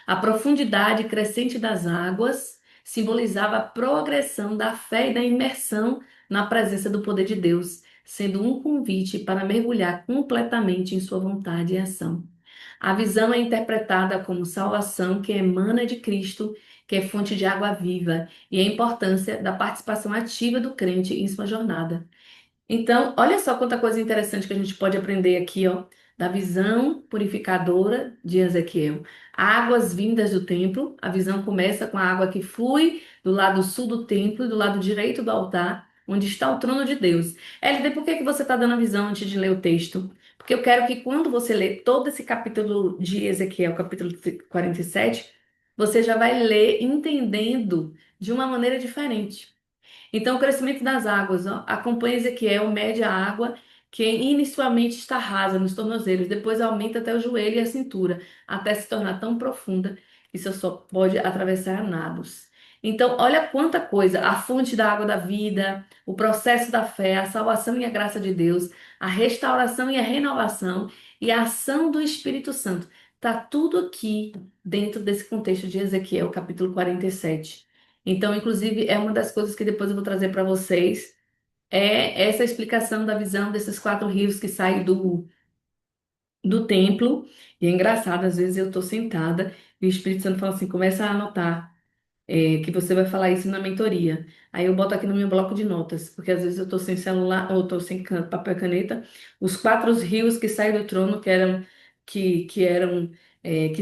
A profundidade crescente das águas simbolizava a progressão da fé e da imersão na presença do poder de Deus, sendo um convite para mergulhar completamente em sua vontade e ação. A visão é interpretada como salvação que emana de Cristo, que é fonte de água viva, e a importância da participação ativa do crente em sua jornada. Então, olha só quanta coisa interessante que a gente pode aprender aqui, ó, da visão purificadora de Ezequiel. Águas vindas do templo, a visão começa com a água que flui do lado sul do templo e do lado direito do altar, onde está o trono de Deus. Elida, por que que você está dando a visão antes de ler o texto? Porque eu quero que quando você ler todo esse capítulo de Ezequiel, capítulo 47, você já vai ler entendendo de uma maneira diferente. Então, o crescimento das águas, ó, acompanha Ezequiel, mede a água que inicialmente está rasa nos tornozelos, depois aumenta até o joelho e a cintura, até se tornar tão profunda que você só pode atravessar a nados. Então, olha quanta coisa, a fonte da água da vida, o processo da fé, a salvação e a graça de Deus, a restauração e a renovação e a ação do Espírito Santo. Tá tudo aqui dentro desse contexto de Ezequiel, capítulo 47. Então, inclusive, é uma das coisas que depois eu vou trazer para vocês, é essa explicação da visão desses quatro rios que saem do templo. E é engraçado, às vezes eu estou sentada E o Espírito Santo fala assim: começa a anotar, que você vai falar isso na mentoria. Aí eu boto aqui no meu bloco de notas, porque às vezes eu tô sem celular, ou tô sem papel e caneta. Os quatro rios que saem do trono, que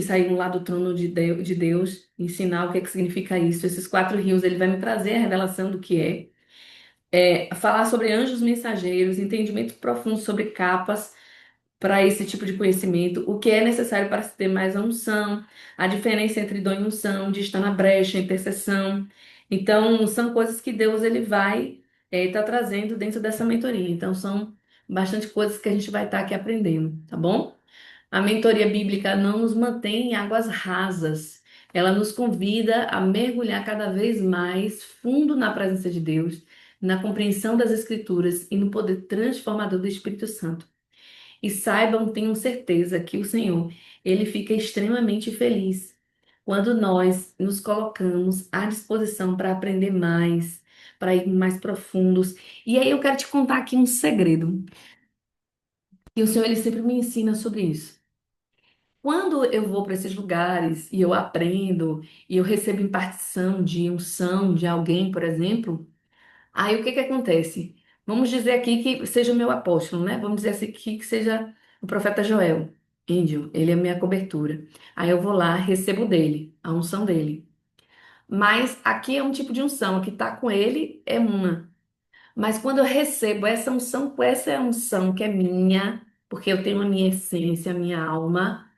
saíram lá do trono de Deus, ensinar o que é que significa isso. Esses quatro rios, ele vai me trazer a revelação do que é. Falar sobre anjos mensageiros, entendimento profundo sobre capas para esse tipo de conhecimento, o que é necessário para se ter mais a unção, a diferença entre dom e unção, de estar na brecha, intercessão. Então, são coisas que Deus ele vai estar trazendo dentro dessa mentoria. Então, são bastante coisas que a gente vai estar aqui aprendendo, tá bom? A mentoria bíblica não nos mantém em águas rasas. Ela nos convida a mergulhar cada vez mais fundo na presença de Deus, na compreensão das Escrituras e no poder transformador do Espírito Santo. E saibam, tenham certeza que o Senhor, ele fica extremamente feliz quando nós nos colocamos à disposição para aprender mais, para ir mais profundos. E aí eu quero te contar aqui um segredo. E o Senhor, ele sempre me ensina sobre isso. Quando eu vou para esses lugares e eu aprendo e eu recebo impartição de unção de alguém, por exemplo, aí o que que acontece? Vamos dizer aqui que seja o meu apóstolo, né? Vamos dizer assim que seja o profeta Joel, índio, ele é a minha cobertura. Aí eu vou lá, recebo dele, a unção dele. Mas aqui é um tipo de unção, a que está com ele é uma. Mas quando eu recebo essa unção, com essa unção que é minha, porque eu tenho a minha essência, a minha alma,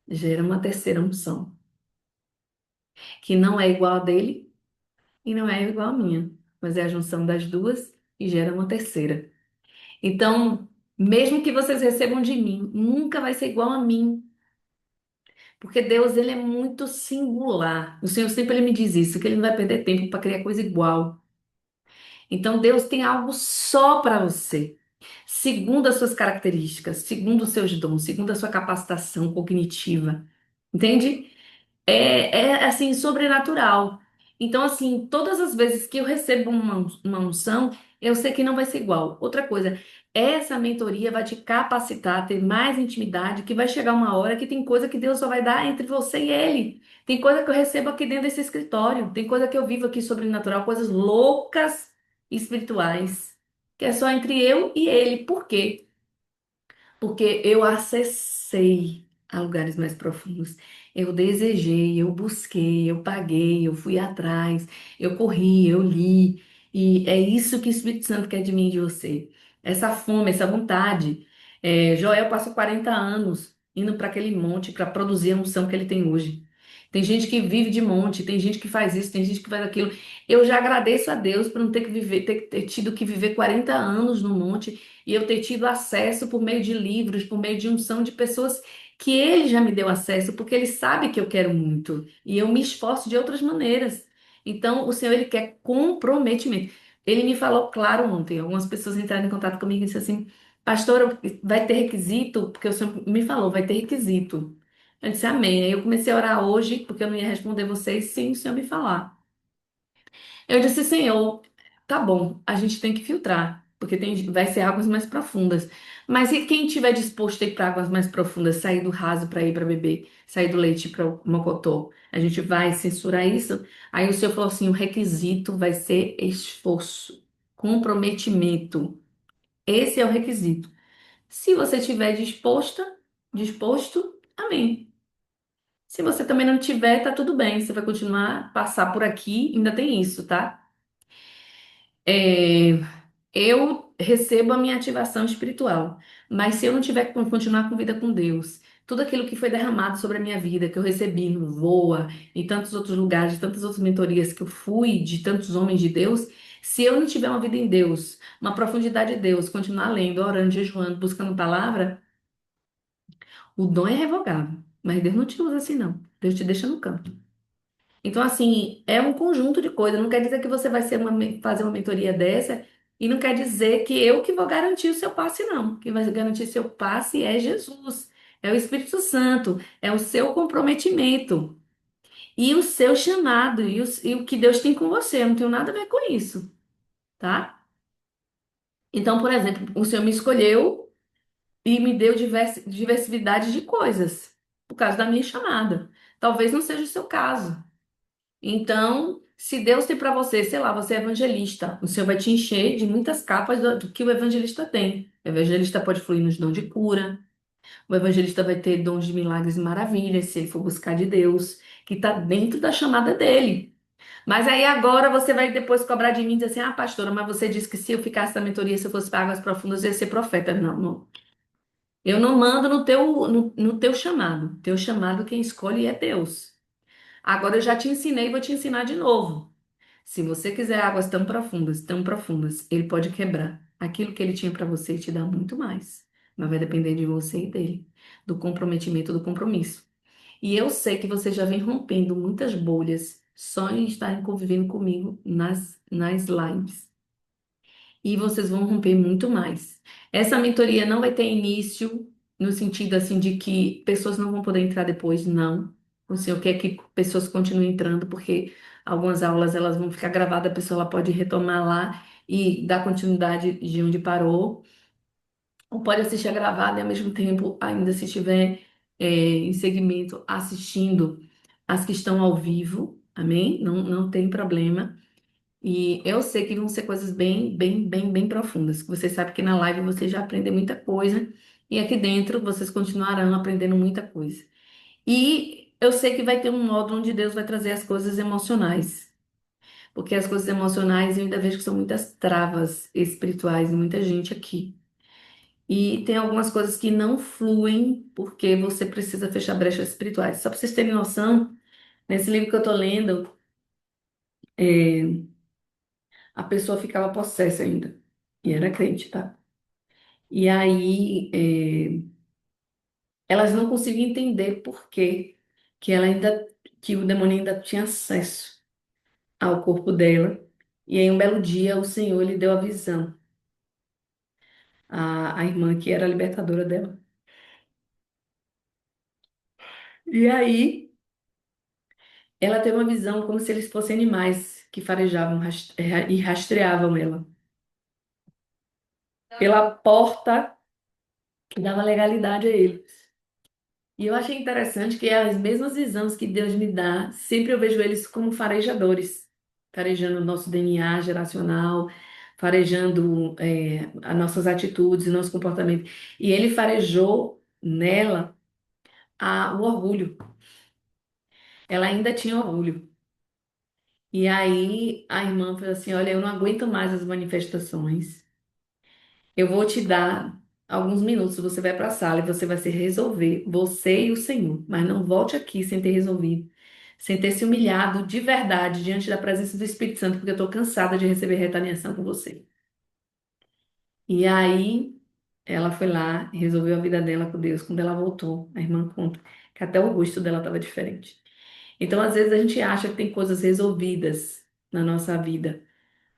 gera uma terceira unção, que não é igual a dele e não é igual a minha, mas é a junção das duas e gera uma terceira. Então, mesmo que vocês recebam de mim, nunca vai ser igual a mim, porque Deus ele é muito singular. O Senhor sempre ele me diz isso, que ele não vai perder tempo para criar coisa igual. Então, Deus tem algo só para você, segundo as suas características, segundo os seus dons, segundo a sua capacitação cognitiva. Entende? É assim, sobrenatural. Então, assim, todas as vezes que eu recebo uma unção, eu sei que não vai ser igual. Outra coisa, essa mentoria vai te capacitar a ter mais intimidade, que vai chegar uma hora que tem coisa que Deus só vai dar entre você e Ele. Tem coisa que eu recebo aqui dentro desse escritório, tem coisa que eu vivo aqui sobrenatural, coisas loucas espirituais, que é só entre eu e Ele. Por quê? Porque eu acessei a lugares mais profundos. Eu desejei, eu busquei, eu paguei, eu fui atrás, eu corri, eu li. E é isso que o Espírito Santo quer de mim e de você. Essa fome, essa vontade. Joel passou 40 anos indo para aquele monte para produzir a unção que ele tem hoje. Tem gente que vive de monte, tem gente que faz isso, tem gente que faz aquilo. Eu já agradeço a Deus por não ter que viver, ter tido que viver 40 anos no monte e eu ter tido acesso por meio de livros, por meio de unção de pessoas que ele já me deu acesso, porque ele sabe que eu quero muito e eu me esforço de outras maneiras. Então, o Senhor, ele quer comprometimento. Ele me falou claro ontem, algumas pessoas entraram em contato comigo e disseram assim, pastor, vai ter requisito? Porque o Senhor me falou, vai ter requisito. Eu disse, amém. Aí eu comecei a orar hoje, porque eu não ia responder vocês sem o Senhor me falar. Eu disse, Senhor, tá bom, a gente tem que filtrar, porque vai ser águas mais profundas. Mas e quem tiver disposto a ir para águas mais profundas, sair do raso para ir para beber, sair do leite para o mocotó, a gente vai censurar isso? Aí o Senhor falou assim: o requisito vai ser esforço, comprometimento. Esse é o requisito. Se você estiver disposto, amém. Se você também não tiver, tá tudo bem. Você vai continuar a passar por aqui, ainda tem isso, tá? É, eu recebo a minha ativação espiritual, mas se eu não tiver que continuar com vida com Deus, tudo aquilo que foi derramado sobre a minha vida, que eu recebi no Voa, em tantos outros lugares, de tantas outras mentorias que eu fui, de tantos homens de Deus, se eu não tiver uma vida em Deus, uma profundidade de Deus, continuar lendo, orando, jejuando, buscando palavra, o dom é revogável. Mas Deus não te usa assim, não. Deus te deixa no canto. Então, assim, é um conjunto de coisas. Não quer dizer que você vai fazer uma mentoria dessa e não quer dizer que eu que vou garantir o seu passe, não. Quem vai garantir seu passe é Jesus, é o Espírito Santo, é o seu comprometimento e o seu chamado e o que Deus tem com você. Eu não tenho nada a ver com isso, tá? Então, por exemplo, o Senhor me escolheu e me deu diversidade de coisas por causa da minha chamada. talvez não seja o seu caso. Então, se Deus tem para você, sei lá, você é evangelista, o Senhor vai te encher de muitas capas do que o evangelista tem. O evangelista pode fluir nos dons de cura, o evangelista vai ter dons de milagres e maravilhas, se ele for buscar de Deus, que está dentro da chamada dele. Mas aí agora você vai depois cobrar de mim e dizer assim: ah, pastora, mas você disse que se eu ficasse na mentoria, se eu fosse para águas profundas, eu ia ser profeta. Não, não. Eu não mando no teu chamado. Teu chamado, quem escolhe é Deus. Agora eu já te ensinei e vou te ensinar de novo. Se você quiser águas tão profundas, ele pode quebrar aquilo que ele tinha para você e te dar muito mais. Mas vai depender de você e dele, do comprometimento, do compromisso. E eu sei que você já vem rompendo muitas bolhas só em estar convivendo comigo nas lives. E vocês vão romper muito mais. Essa mentoria não vai ter início no sentido assim de que pessoas não vão poder entrar depois, não. O senhor quer que pessoas continuem entrando, porque algumas aulas elas vão ficar gravadas, a pessoa ela pode retomar lá e dar continuidade de onde parou, ou pode assistir a gravada e ao mesmo tempo, ainda se estiver em segmento assistindo as que estão ao vivo, amém? Não, não tem problema. E eu sei que vão ser coisas bem profundas. Você sabe que na live você já aprende muita coisa e aqui dentro vocês continuarão aprendendo muita coisa. E eu sei que vai ter um modo onde Deus vai trazer as coisas emocionais, porque as coisas emocionais eu ainda vejo que são muitas travas espirituais em muita gente aqui. E tem algumas coisas que não fluem porque você precisa fechar brechas espirituais. Só para vocês terem noção, nesse livro que eu tô lendo, é, a pessoa ficava possessa ainda. E era crente, tá? E aí, elas não conseguiam entender por que ela ainda, que o demônio ainda tinha acesso ao corpo dela. E aí, um belo dia, o Senhor lhe deu a visão, a irmã que era a libertadora dela. E aí, ela teve uma visão como se eles fossem animais que farejavam e rastreavam ela pela porta que dava legalidade a eles. E eu achei interessante que as mesmas visões que Deus me dá, sempre eu vejo eles como farejadores, farejando o nosso DNA geracional, farejando as nossas atitudes e nosso comportamento. E ele farejou nela o orgulho. Ela ainda tinha orgulho. E aí a irmã falou assim: olha, eu não aguento mais as manifestações. Eu vou te dar alguns minutos, você vai para a sala e você vai se resolver, você e o Senhor. Mas não volte aqui sem ter resolvido, sem ter se humilhado de verdade diante da presença do Espírito Santo, porque eu estou cansada de receber retaliação com você. E aí ela foi lá e resolveu a vida dela com Deus. Quando ela voltou, a irmã conta que até o rosto dela estava diferente. Então, às vezes, a gente acha que tem coisas resolvidas na nossa vida,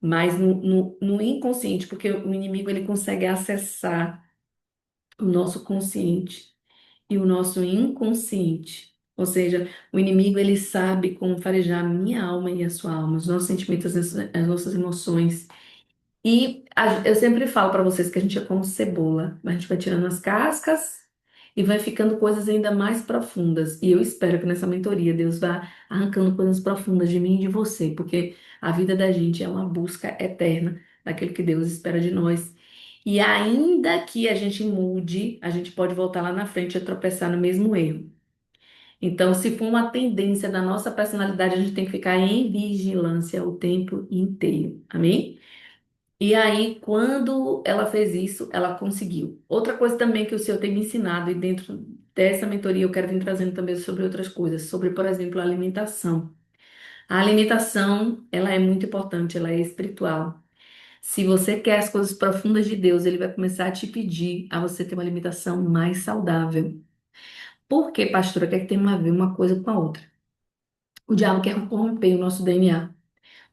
mas no inconsciente, porque o inimigo ele consegue acessar o nosso consciente e o nosso inconsciente. Ou seja, o inimigo ele sabe como farejar a minha alma e a sua alma, os nossos sentimentos, as nossas emoções. E eu sempre falo para vocês que a gente é como cebola, mas a gente vai tirando as cascas e vai ficando coisas ainda mais profundas. E eu espero que nessa mentoria Deus vá arrancando coisas profundas de mim e de você, porque a vida da gente é uma busca eterna daquilo que Deus espera de nós. E ainda que a gente mude, a gente pode voltar lá na frente e tropeçar no mesmo erro. Então, se for uma tendência da nossa personalidade, a gente tem que ficar em vigilância o tempo inteiro. Amém? E aí, quando ela fez isso, ela conseguiu. Outra coisa também que o Senhor tem me ensinado, e dentro dessa mentoria eu quero vir trazendo também sobre outras coisas, sobre, por exemplo, a alimentação. A alimentação, ela é muito importante, ela é espiritual. Se você quer as coisas profundas de Deus, ele vai começar a te pedir a você ter uma alimentação mais saudável. Por quê, pastora? Que tem a ver uma coisa com a outra. O diabo quer corromper o nosso DNA.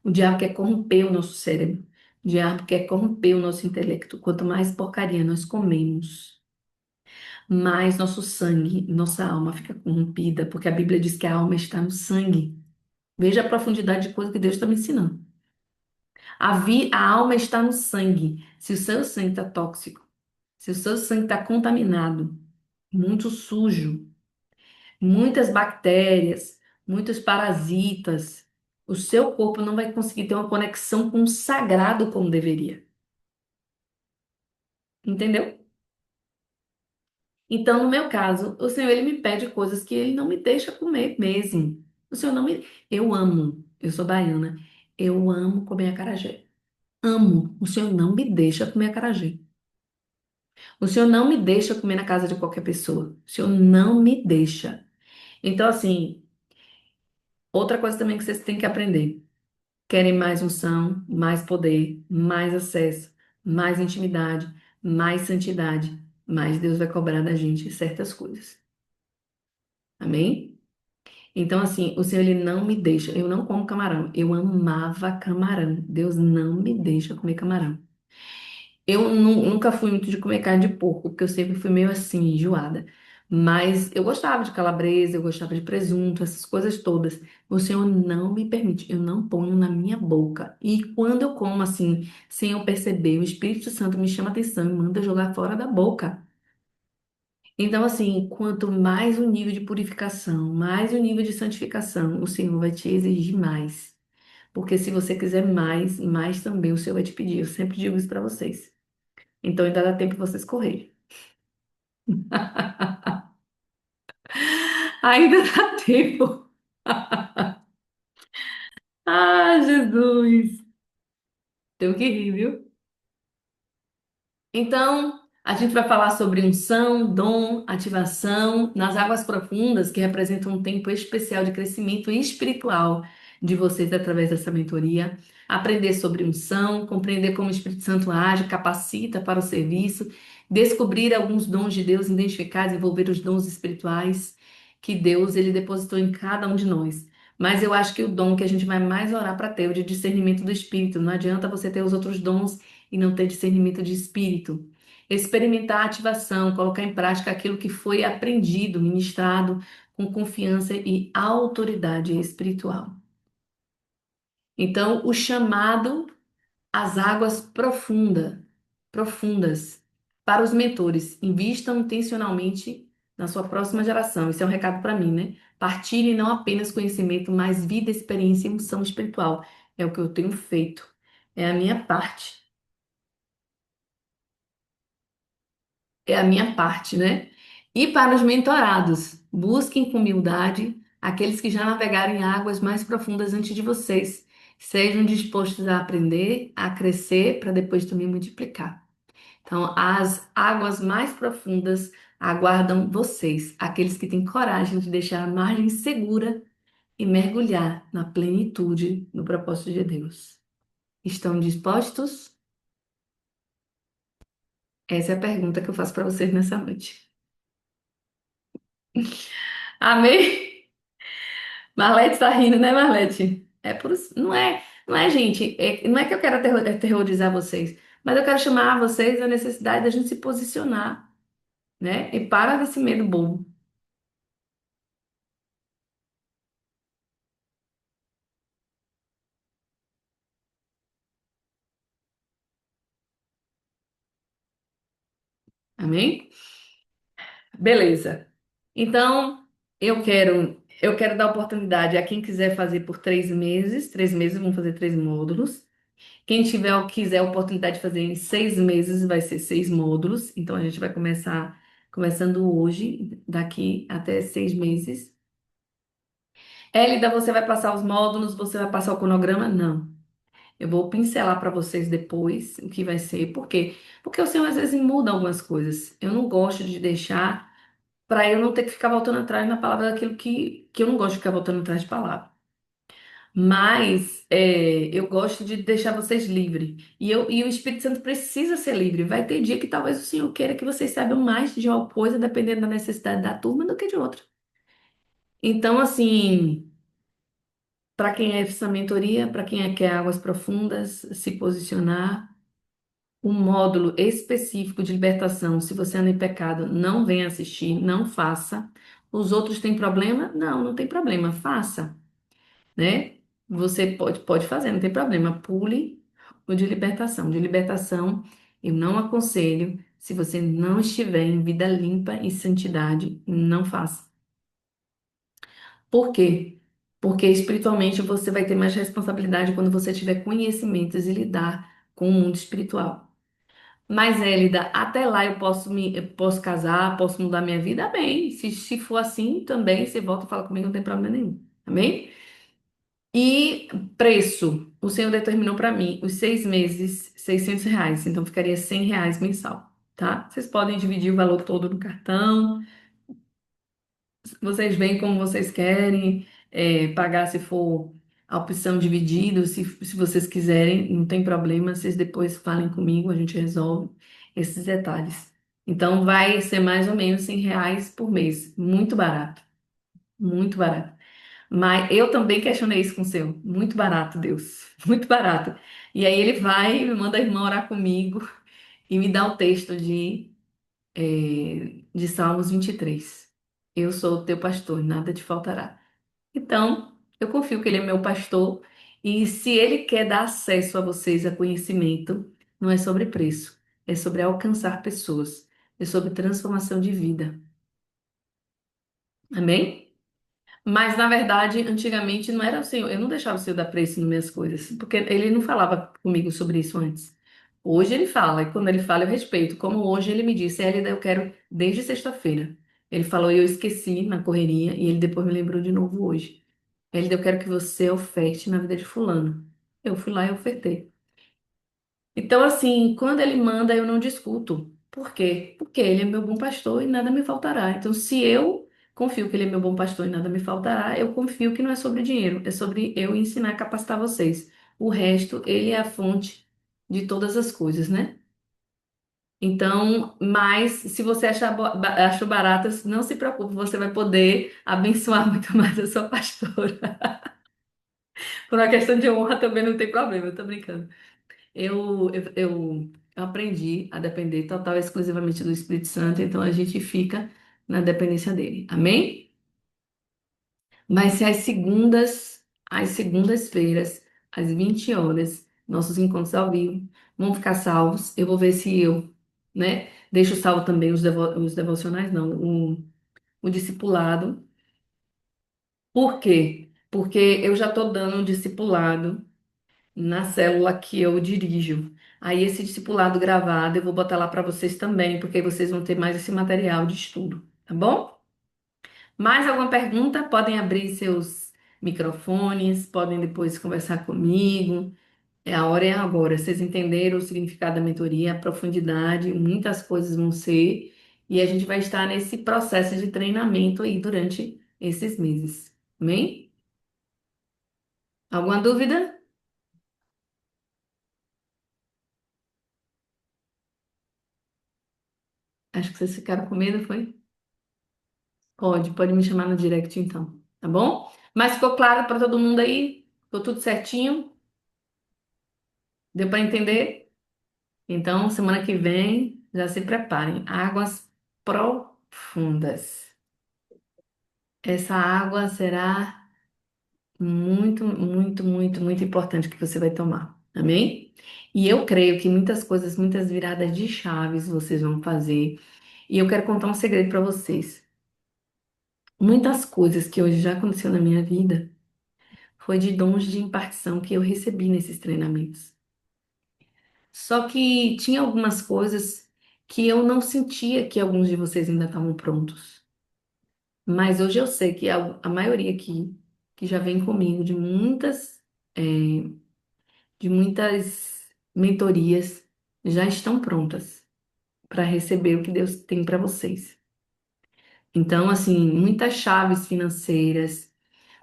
O diabo quer corromper o nosso cérebro. O diabo quer corromper o nosso intelecto. Quanto mais porcaria nós comemos, mais nosso sangue, nossa alma fica corrompida, porque a Bíblia diz que a alma está no sangue. Veja a profundidade de coisa que Deus está me ensinando. A alma está no sangue. Se o seu sangue está tóxico, se o seu sangue está contaminado, muito sujo, muitas bactérias, muitos parasitas, o seu corpo não vai conseguir ter uma conexão com o sagrado como deveria. Entendeu? Então, no meu caso, o Senhor ele me pede coisas que ele não me deixa comer mesmo. O Senhor não me. Eu amo, eu sou baiana, eu amo comer acarajé. Amo. O Senhor não me deixa comer acarajé. O Senhor não me deixa comer na casa de qualquer pessoa. O Senhor não me deixa. Então, assim, outra coisa também que vocês têm que aprender. Querem mais unção, mais poder, mais acesso, mais intimidade, mais santidade. Mais Deus vai cobrar da gente certas coisas. Amém? Então, assim, o Senhor, ele não me deixa. Eu não como camarão. Eu amava camarão. Deus não me deixa comer camarão. Eu nunca fui muito de comer carne de porco, porque eu sempre fui meio assim, enjoada. Mas eu gostava de calabresa, eu gostava de presunto, essas coisas todas. O Senhor não me permite, eu não ponho na minha boca. E quando eu como assim, sem eu perceber, o Espírito Santo me chama atenção e manda jogar fora da boca. Então, assim, quanto mais o nível de purificação, mais o nível de santificação, o Senhor vai te exigir mais. Porque se você quiser mais, mais também o Senhor vai te pedir. Eu sempre digo isso para vocês. Então ainda dá tempo de vocês correrem. Ainda dá tempo. Ah, Jesus. Tenho que rir, viu? Então, a gente vai falar sobre unção, dom, ativação nas águas profundas, que representam um tempo especial de crescimento espiritual de vocês através dessa mentoria. Aprender sobre unção, compreender como o Espírito Santo age, capacita para o serviço, descobrir alguns dons de Deus, identificar, desenvolver os dons espirituais que Deus ele depositou em cada um de nós. Mas eu acho que o dom que a gente vai mais orar para ter é o de discernimento do Espírito. Não adianta você ter os outros dons e não ter discernimento de espírito. Experimentar a ativação, colocar em prática aquilo que foi aprendido, ministrado com confiança e autoridade espiritual. Então, o chamado às águas profundas, para os mentores, invistam intencionalmente na sua próxima geração. Isso é um recado para mim, né? Partilhe não apenas conhecimento, mas vida, experiência e unção espiritual. É o que eu tenho feito. É a minha parte. É a minha parte, né? E para os mentorados, busquem com humildade aqueles que já navegaram em águas mais profundas antes de vocês. Sejam dispostos a aprender, a crescer, para depois também multiplicar. Então, as águas mais profundas aguardam vocês, aqueles que têm coragem de deixar a margem segura e mergulhar na plenitude do propósito de Deus. Estão dispostos? Essa é a pergunta que eu faço para vocês nessa noite. Amém? Marlete tá rindo, né, Marlete? É por isso, não é, gente, não é que eu quero aterrorizar vocês, mas eu quero chamar vocês à necessidade da gente se posicionar, né? E para desse medo bobo. Amém? Beleza. Então, eu quero dar oportunidade a quem quiser fazer por 3 meses. 3 meses, vamos fazer 3 módulos. Quem quiser a oportunidade de fazer em 6 meses, vai ser 6 módulos. Então, a gente vai começar começando hoje, daqui até 6 meses. Elida, você vai passar os módulos, você vai passar o cronograma? Não. Eu vou pincelar para vocês depois o que vai ser. Por quê? Porque o Senhor às vezes muda algumas coisas. Eu não gosto de deixar para eu não ter que ficar voltando atrás na palavra daquilo que eu não gosto de ficar voltando atrás de palavra. Mas eu gosto de deixar vocês livres. E o Espírito Santo precisa ser livre. Vai ter dia que talvez o Senhor queira que vocês saibam mais de uma coisa, dependendo da necessidade da turma, do que de outra. Então, assim, para quem é essa mentoria, para quem quer águas profundas, se posicionar, um módulo específico de libertação, se você anda em pecado, não venha assistir, não faça. Os outros têm problema? Não, não tem problema, faça, né? Você pode fazer, não tem problema. Pule o de libertação. De libertação, eu não aconselho. Se você não estiver em vida limpa e santidade, não faça. Por quê? Porque espiritualmente você vai ter mais responsabilidade quando você tiver conhecimentos e lidar com o mundo espiritual. Mas, Hélida, até lá eu posso casar, posso mudar minha vida? Amém. Se for assim, também, você volta e fala comigo, não tem problema nenhum. Amém? E preço, o Senhor determinou para mim os 6 meses, R$ 600, então ficaria R$ 100 mensal, tá? Vocês podem dividir o valor todo no cartão, vocês veem como vocês querem, pagar se for a opção dividido, se vocês quiserem, não tem problema, vocês depois falem comigo, a gente resolve esses detalhes. Então vai ser mais ou menos R$ 100 por mês, muito barato, muito barato. Mas eu também questionei isso com o seu. Muito barato, Deus. Muito barato. E aí ele vai, me manda a irmã orar comigo e me dá o texto de Salmos 23. Eu sou o teu pastor, nada te faltará. Então, eu confio que ele é meu pastor e se ele quer dar acesso a vocês a conhecimento, não é sobre preço, é sobre alcançar pessoas, é sobre transformação de vida. Amém? Mas, na verdade, antigamente não era o Senhor, eu não deixava o Senhor dar preço nas minhas coisas, porque ele não falava comigo sobre isso antes. Hoje ele fala, e quando ele fala eu respeito. Como hoje ele me disse, Elida, eu quero desde sexta-feira. Ele falou e eu esqueci na correria, e ele depois me lembrou de novo hoje. Elida, eu quero que você oferte na vida de fulano. Eu fui lá e ofertei. Então, assim, quando ele manda, eu não discuto. Por quê? Porque ele é meu bom pastor e nada me faltará. Então, se eu confio que ele é meu bom pastor e nada me faltará, eu confio que não é sobre dinheiro, é sobre eu ensinar e capacitar vocês. O resto, ele é a fonte de todas as coisas, né? Então, mas se você achou baratas, não se preocupe, você vai poder abençoar muito mais a sua pastora. Por uma questão de honra também não tem problema, eu tô brincando. Eu aprendi a depender total e exclusivamente do Espírito Santo, então a gente fica na dependência dele. Amém? Mas se às segundas-feiras, às 20 horas, nossos encontros ao vivo vão ficar salvos, eu vou ver se eu, né, deixo salvo também os devocionais, não, o discipulado. Por quê? Porque eu já estou dando um discipulado na célula que eu dirijo. Aí esse discipulado gravado eu vou botar lá para vocês também, porque aí vocês vão ter mais esse material de estudo, tá bom? Mais alguma pergunta? Podem abrir seus microfones, podem depois conversar comigo. A hora é agora. Vocês entenderam o significado da mentoria, a profundidade, muitas coisas vão ser, e a gente vai estar nesse processo de treinamento aí durante esses meses. Amém? Alguma dúvida? Acho que vocês ficaram com medo, foi? Pode me chamar no direct então, tá bom? Mas ficou claro para todo mundo aí? Ficou tudo certinho? Deu para entender? Então, semana que vem, já se preparem. Águas profundas. Essa água será muito, muito, muito, muito importante que você vai tomar. Amém? E eu creio que muitas coisas, muitas viradas de chaves vocês vão fazer. E eu quero contar um segredo para vocês. Muitas coisas que hoje já aconteceu na minha vida foi de dons de impartição que eu recebi nesses treinamentos. Só que tinha algumas coisas que eu não sentia que alguns de vocês ainda estavam prontos. Mas hoje eu sei que a maioria aqui, que já vem comigo de muitas mentorias, já estão prontas para receber o que Deus tem para vocês. Então, assim, muitas chaves financeiras,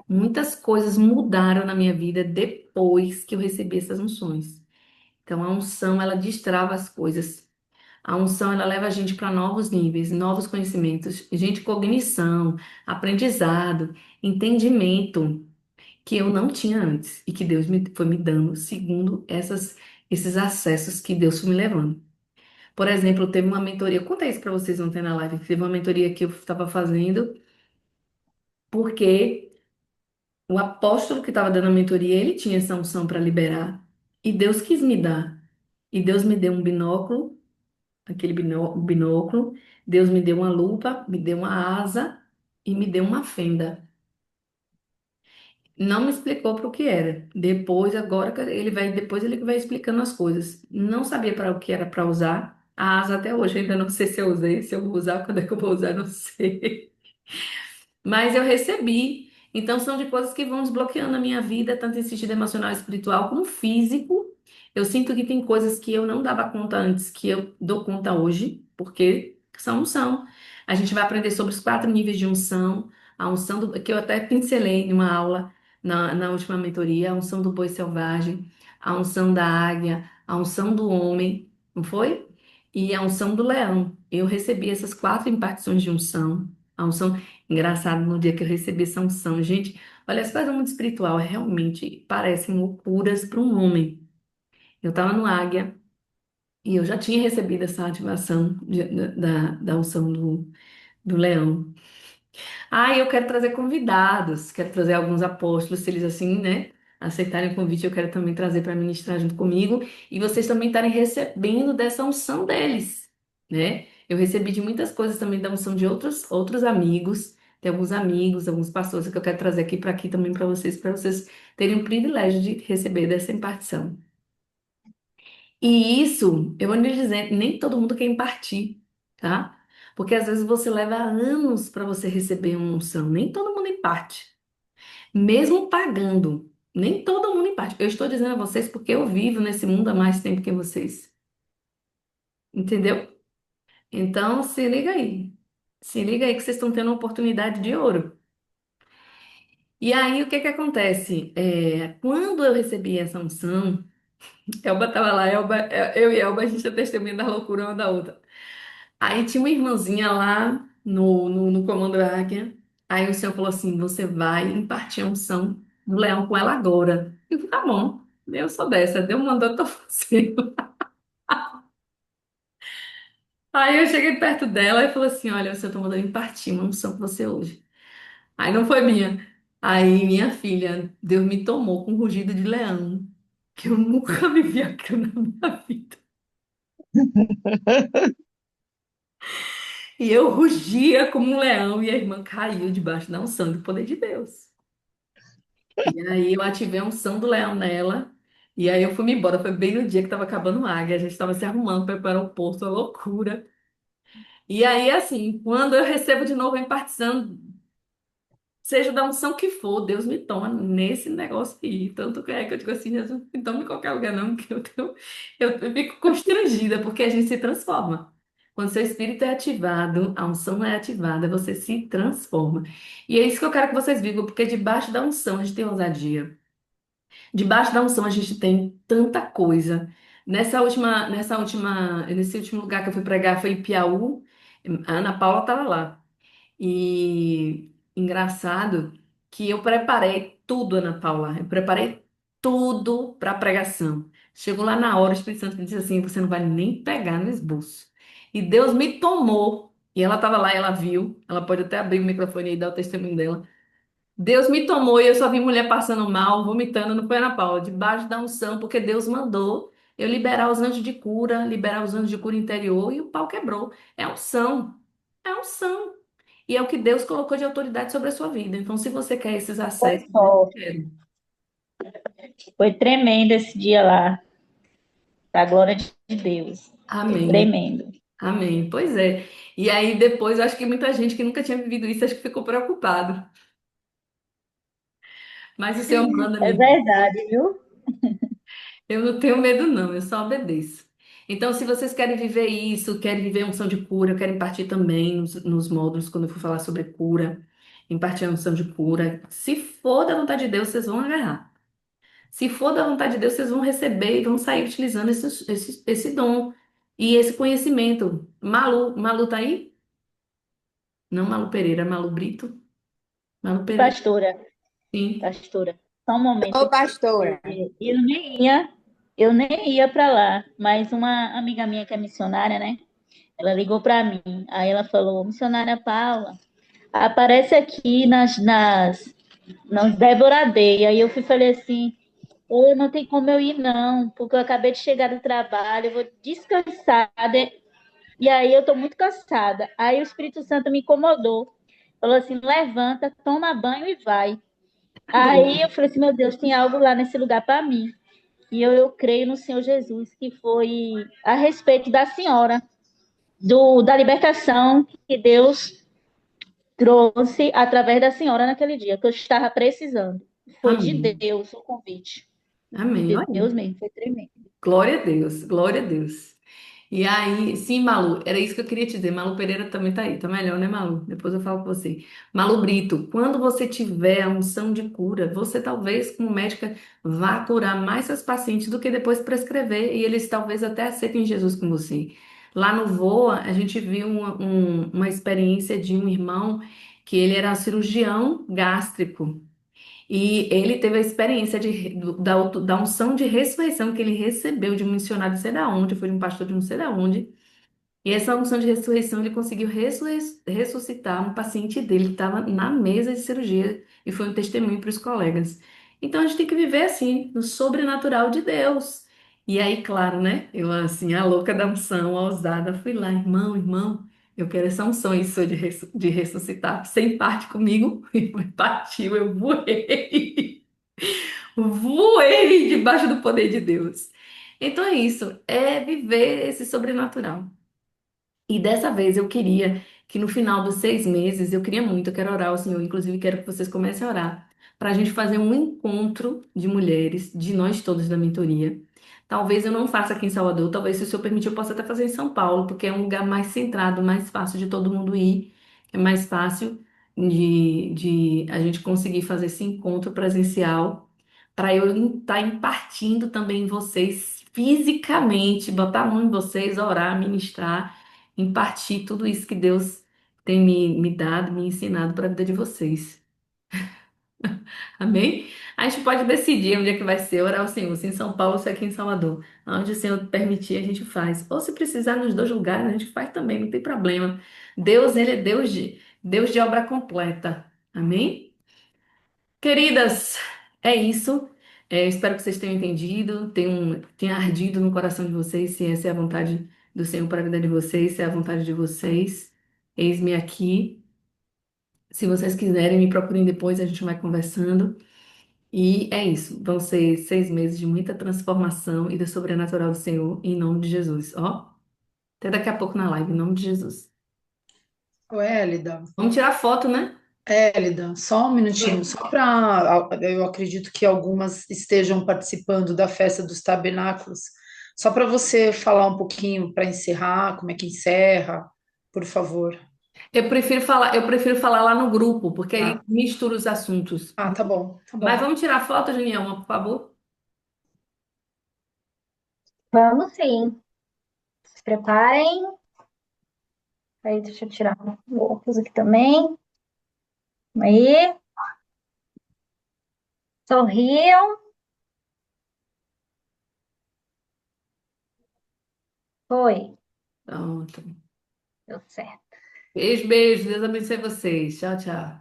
muitas coisas mudaram na minha vida depois que eu recebi essas unções. Então, a unção, ela destrava as coisas. A unção, ela leva a gente para novos níveis, novos conhecimentos, gente, cognição, aprendizado, entendimento que eu não tinha antes e que Deus foi me dando segundo esses acessos que Deus foi me levando. Por exemplo, teve uma mentoria, eu contei isso para vocês ontem na live, que teve uma mentoria que eu estava fazendo porque o apóstolo que estava dando a mentoria, ele tinha essa unção para liberar e Deus quis me dar. E Deus me deu um binóculo, aquele binóculo. Deus me deu uma lupa, me deu uma asa e me deu uma fenda. Não me explicou para o que era. Depois ele vai explicando as coisas. Não sabia para o que era para usar. A asa até hoje ainda não sei se eu usei, se eu vou usar, quando é que eu vou usar, não sei. Mas eu recebi. Então, são de coisas que vão desbloqueando a minha vida, tanto em sentido emocional, espiritual, como físico. Eu sinto que tem coisas que eu não dava conta antes, que eu dou conta hoje, porque são unção. A gente vai aprender sobre os 4 níveis de unção. A unção que eu até pincelei em uma aula na última mentoria, a unção do boi selvagem, a unção da águia, a unção do homem, não foi? E a unção do leão. Eu recebi essas 4 impartições de unção. A unção Engraçado, no dia que eu recebi essa unção, gente, olha, as coisas do mundo espiritual realmente parecem loucuras para um homem. Eu estava no Águia e eu já tinha recebido essa ativação da unção do leão. Ah, eu quero trazer convidados, quero trazer alguns apóstolos, se eles assim, né, aceitarem o convite, eu quero também trazer para ministrar junto comigo e vocês também estarem recebendo dessa unção deles, né? Eu recebi de muitas coisas também da unção de outros amigos, tem alguns amigos, alguns pastores que eu quero trazer aqui também para vocês terem o privilégio de receber dessa impartição. E isso, eu vou lhe dizer, nem todo mundo quer impartir, tá? Porque às vezes você leva anos para você receber uma unção, nem todo mundo imparte. Mesmo pagando, nem todo mundo imparte. Eu estou dizendo a vocês porque eu vivo nesse mundo há mais tempo que vocês, entendeu? Então, se liga aí. Se liga aí que vocês estão tendo uma oportunidade de ouro. E aí, o que que acontece? Quando eu recebi essa unção, Elba estava lá, eu e Elba, a gente é testemunha da loucura uma da outra. Aí tinha uma irmãzinha lá no Comando Águia. Aí o senhor falou assim: você vai impartir a unção do leão com ela agora. Eu falei, tá bom, eu sou dessa, Deus mandou, eu tô fazendo. Aí eu cheguei perto dela e falei assim: olha, o senhor tá mandando impartir uma unção com você hoje. Aí não foi minha. Aí minha filha, Deus me tomou com um rugido de leão, que eu nunca vivi aquilo na minha vida. E eu rugia como um leão e a irmã caiu debaixo da unção do poder de Deus. E aí eu ativei a unção do leão nela. E aí eu fui me embora. Foi bem no dia que tava acabando a águia. A gente estava se arrumando para ir para o aeroporto, uma loucura. E aí, assim, quando eu recebo de novo a impartição, seja da unção que for, Deus me toma nesse negócio aí. Tanto que é que eu digo assim, Jesus, não me toma em qualquer lugar, não, que eu fico constrangida, porque a gente se transforma. Quando seu espírito é ativado, a unção é ativada, você se transforma. E é isso que eu quero que vocês vivam, porque debaixo da unção a gente tem ousadia. Debaixo da unção a gente tem tanta coisa. Nesse último lugar que eu fui pregar foi em Piauí. A Ana Paula estava lá. E engraçado que eu preparei tudo, Ana Paula. Eu preparei tudo para a pregação. Chegou lá na hora, o Espírito Santo me disse assim: você não vai nem pegar no esboço. E Deus me tomou. E ela estava lá, ela viu. Ela pode até abrir o microfone e dar o testemunho dela. Deus me tomou e eu só vi mulher passando mal, vomitando no pé na Paula, debaixo da unção, porque Deus mandou eu liberar os anjos de cura, liberar os anjos de cura interior e o pau quebrou. É unção. É unção. E é o que Deus colocou de autoridade sobre a sua vida. Então, se você quer esses Foi acessos, eu top. quero. Foi tremendo esse dia lá, da glória de Deus. Foi Amém. tremendo. Amém. Pois é. E aí, depois, eu acho que muita gente que nunca tinha vivido isso, acho que ficou preocupado. Mas o Senhor manda, É minha irmã. verdade, viu? Eu não tenho medo, não, eu só obedeço. Então, se vocês querem viver isso, querem viver a unção de cura, eu quero impartir também nos módulos, quando eu for falar sobre cura, impartir a unção de cura. Se for da vontade de Deus, vocês vão agarrar. Se for da vontade de Deus, vocês vão receber e vão sair utilizando esse dom e esse conhecimento. Malu tá aí? Não Malu Pereira, Malu Brito. Malu Pereira, Pastora, sim. pastora, só um Ô, momento. pastora. Eu nem ia para lá, mas uma amiga minha que é missionária, né? Ela ligou para mim. Aí ela falou: missionária Paula, aparece aqui nas Débora Day. Aí eu fui falei assim: ô, não tem como eu ir, não, porque eu acabei de chegar do trabalho, eu vou descansar. E aí eu tô muito cansada. Aí o Espírito Santo me incomodou. Falou assim: levanta, toma banho e vai. Aí eu falei assim, meu Deus, tem algo lá nesse lugar para mim. E eu creio no Senhor Jesus, que foi a respeito da senhora, da libertação que Deus trouxe através da senhora naquele dia, que eu estava precisando. Foi de Amém. Deus o convite. Amém. De Olha. Deus mesmo, foi tremendo. Glória a Deus, glória a Deus. E aí, sim, Malu, era isso que eu queria te dizer. Malu Pereira também tá aí, tá melhor, né, Malu? Depois eu falo com você. Malu Brito, quando você tiver a unção de cura, você talvez, como médica, vá curar mais seus pacientes do que depois prescrever, e eles talvez até aceitem Jesus com você. Lá no VOA, a gente viu uma experiência de um irmão que ele era cirurgião gástrico. E ele teve a experiência da unção de ressurreição que ele recebeu de um missionário não sei da onde, foi de um pastor de não sei da onde. E essa unção de ressurreição ele conseguiu ressuscitar um paciente dele que estava na mesa de cirurgia e foi um testemunho para os colegas. Então a gente tem que viver assim, no sobrenatural de Deus. E aí, claro, né? Eu, assim, a louca da unção, a ousada, fui lá, irmão, irmão, eu quero essa unção aí sua de ressuscitar. Sem parte comigo, e partiu, eu voei. Voei debaixo do poder de Deus. Então é isso, é viver esse sobrenatural. E dessa vez eu queria que no final dos 6 meses, eu queria muito, eu quero orar ao Senhor, inclusive quero que vocês comecem a orar, para a gente fazer um encontro de mulheres, de nós todos da mentoria. Talvez eu não faça aqui em Salvador, talvez se o Senhor permitir eu possa até fazer em São Paulo, porque é um lugar mais centrado, mais fácil de todo mundo ir, é mais fácil de a gente conseguir fazer esse encontro presencial, para eu estar impartindo também em vocês fisicamente, botar a mão em vocês, orar, ministrar impartir tudo isso que Deus tem me dado, me ensinado para a vida de vocês. Amém? A gente pode decidir onde é que vai ser, orar ao Senhor, se em São Paulo ou se aqui em Salvador. Onde o Senhor permitir, a gente faz. Ou se precisar nos dois lugares, a gente faz também, não tem problema. Deus, ele é Deus de obra completa. Amém? Queridas, é isso. Espero que vocês tenham entendido, tenha ardido no coração de vocês, se essa é a vontade do Senhor para a vida de vocês, se é a vontade de vocês. Eis-me aqui. Se vocês quiserem, me procurem depois, a gente vai conversando. E é isso. Vão ser 6 meses de muita transformação e do sobrenatural do Senhor, em nome de Jesus. Ó, até daqui a pouco na live, em nome de Jesus. Ô, Hélida, Vamos tirar foto, né? Hélida, só um minutinho, só para. Eu acredito que algumas estejam participando da festa dos tabernáculos. Só para você falar um pouquinho para encerrar, como é que encerra, por favor. Eu prefiro falar lá no grupo, porque aí Tá, mistura os assuntos. tá bom, tá Mas bom. vamos tirar foto, Junielma, por favor? Vamos sim. Se preparem. Aí, deixa eu tirar o óculos aqui também. Aí, sorriam. Foi. Pronto. Deu certo. Beijo, beijo. Deus abençoe vocês. Tchau, tchau.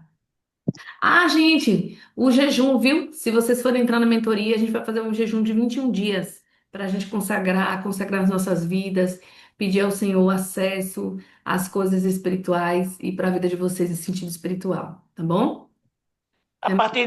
Ah, gente, o jejum, viu? Se vocês forem entrar na mentoria, a gente vai fazer um jejum de 21 dias para a gente consagrar as nossas vidas, pedir ao Senhor acesso às coisas espirituais e para a vida de vocês em sentido espiritual, tá bom? A partir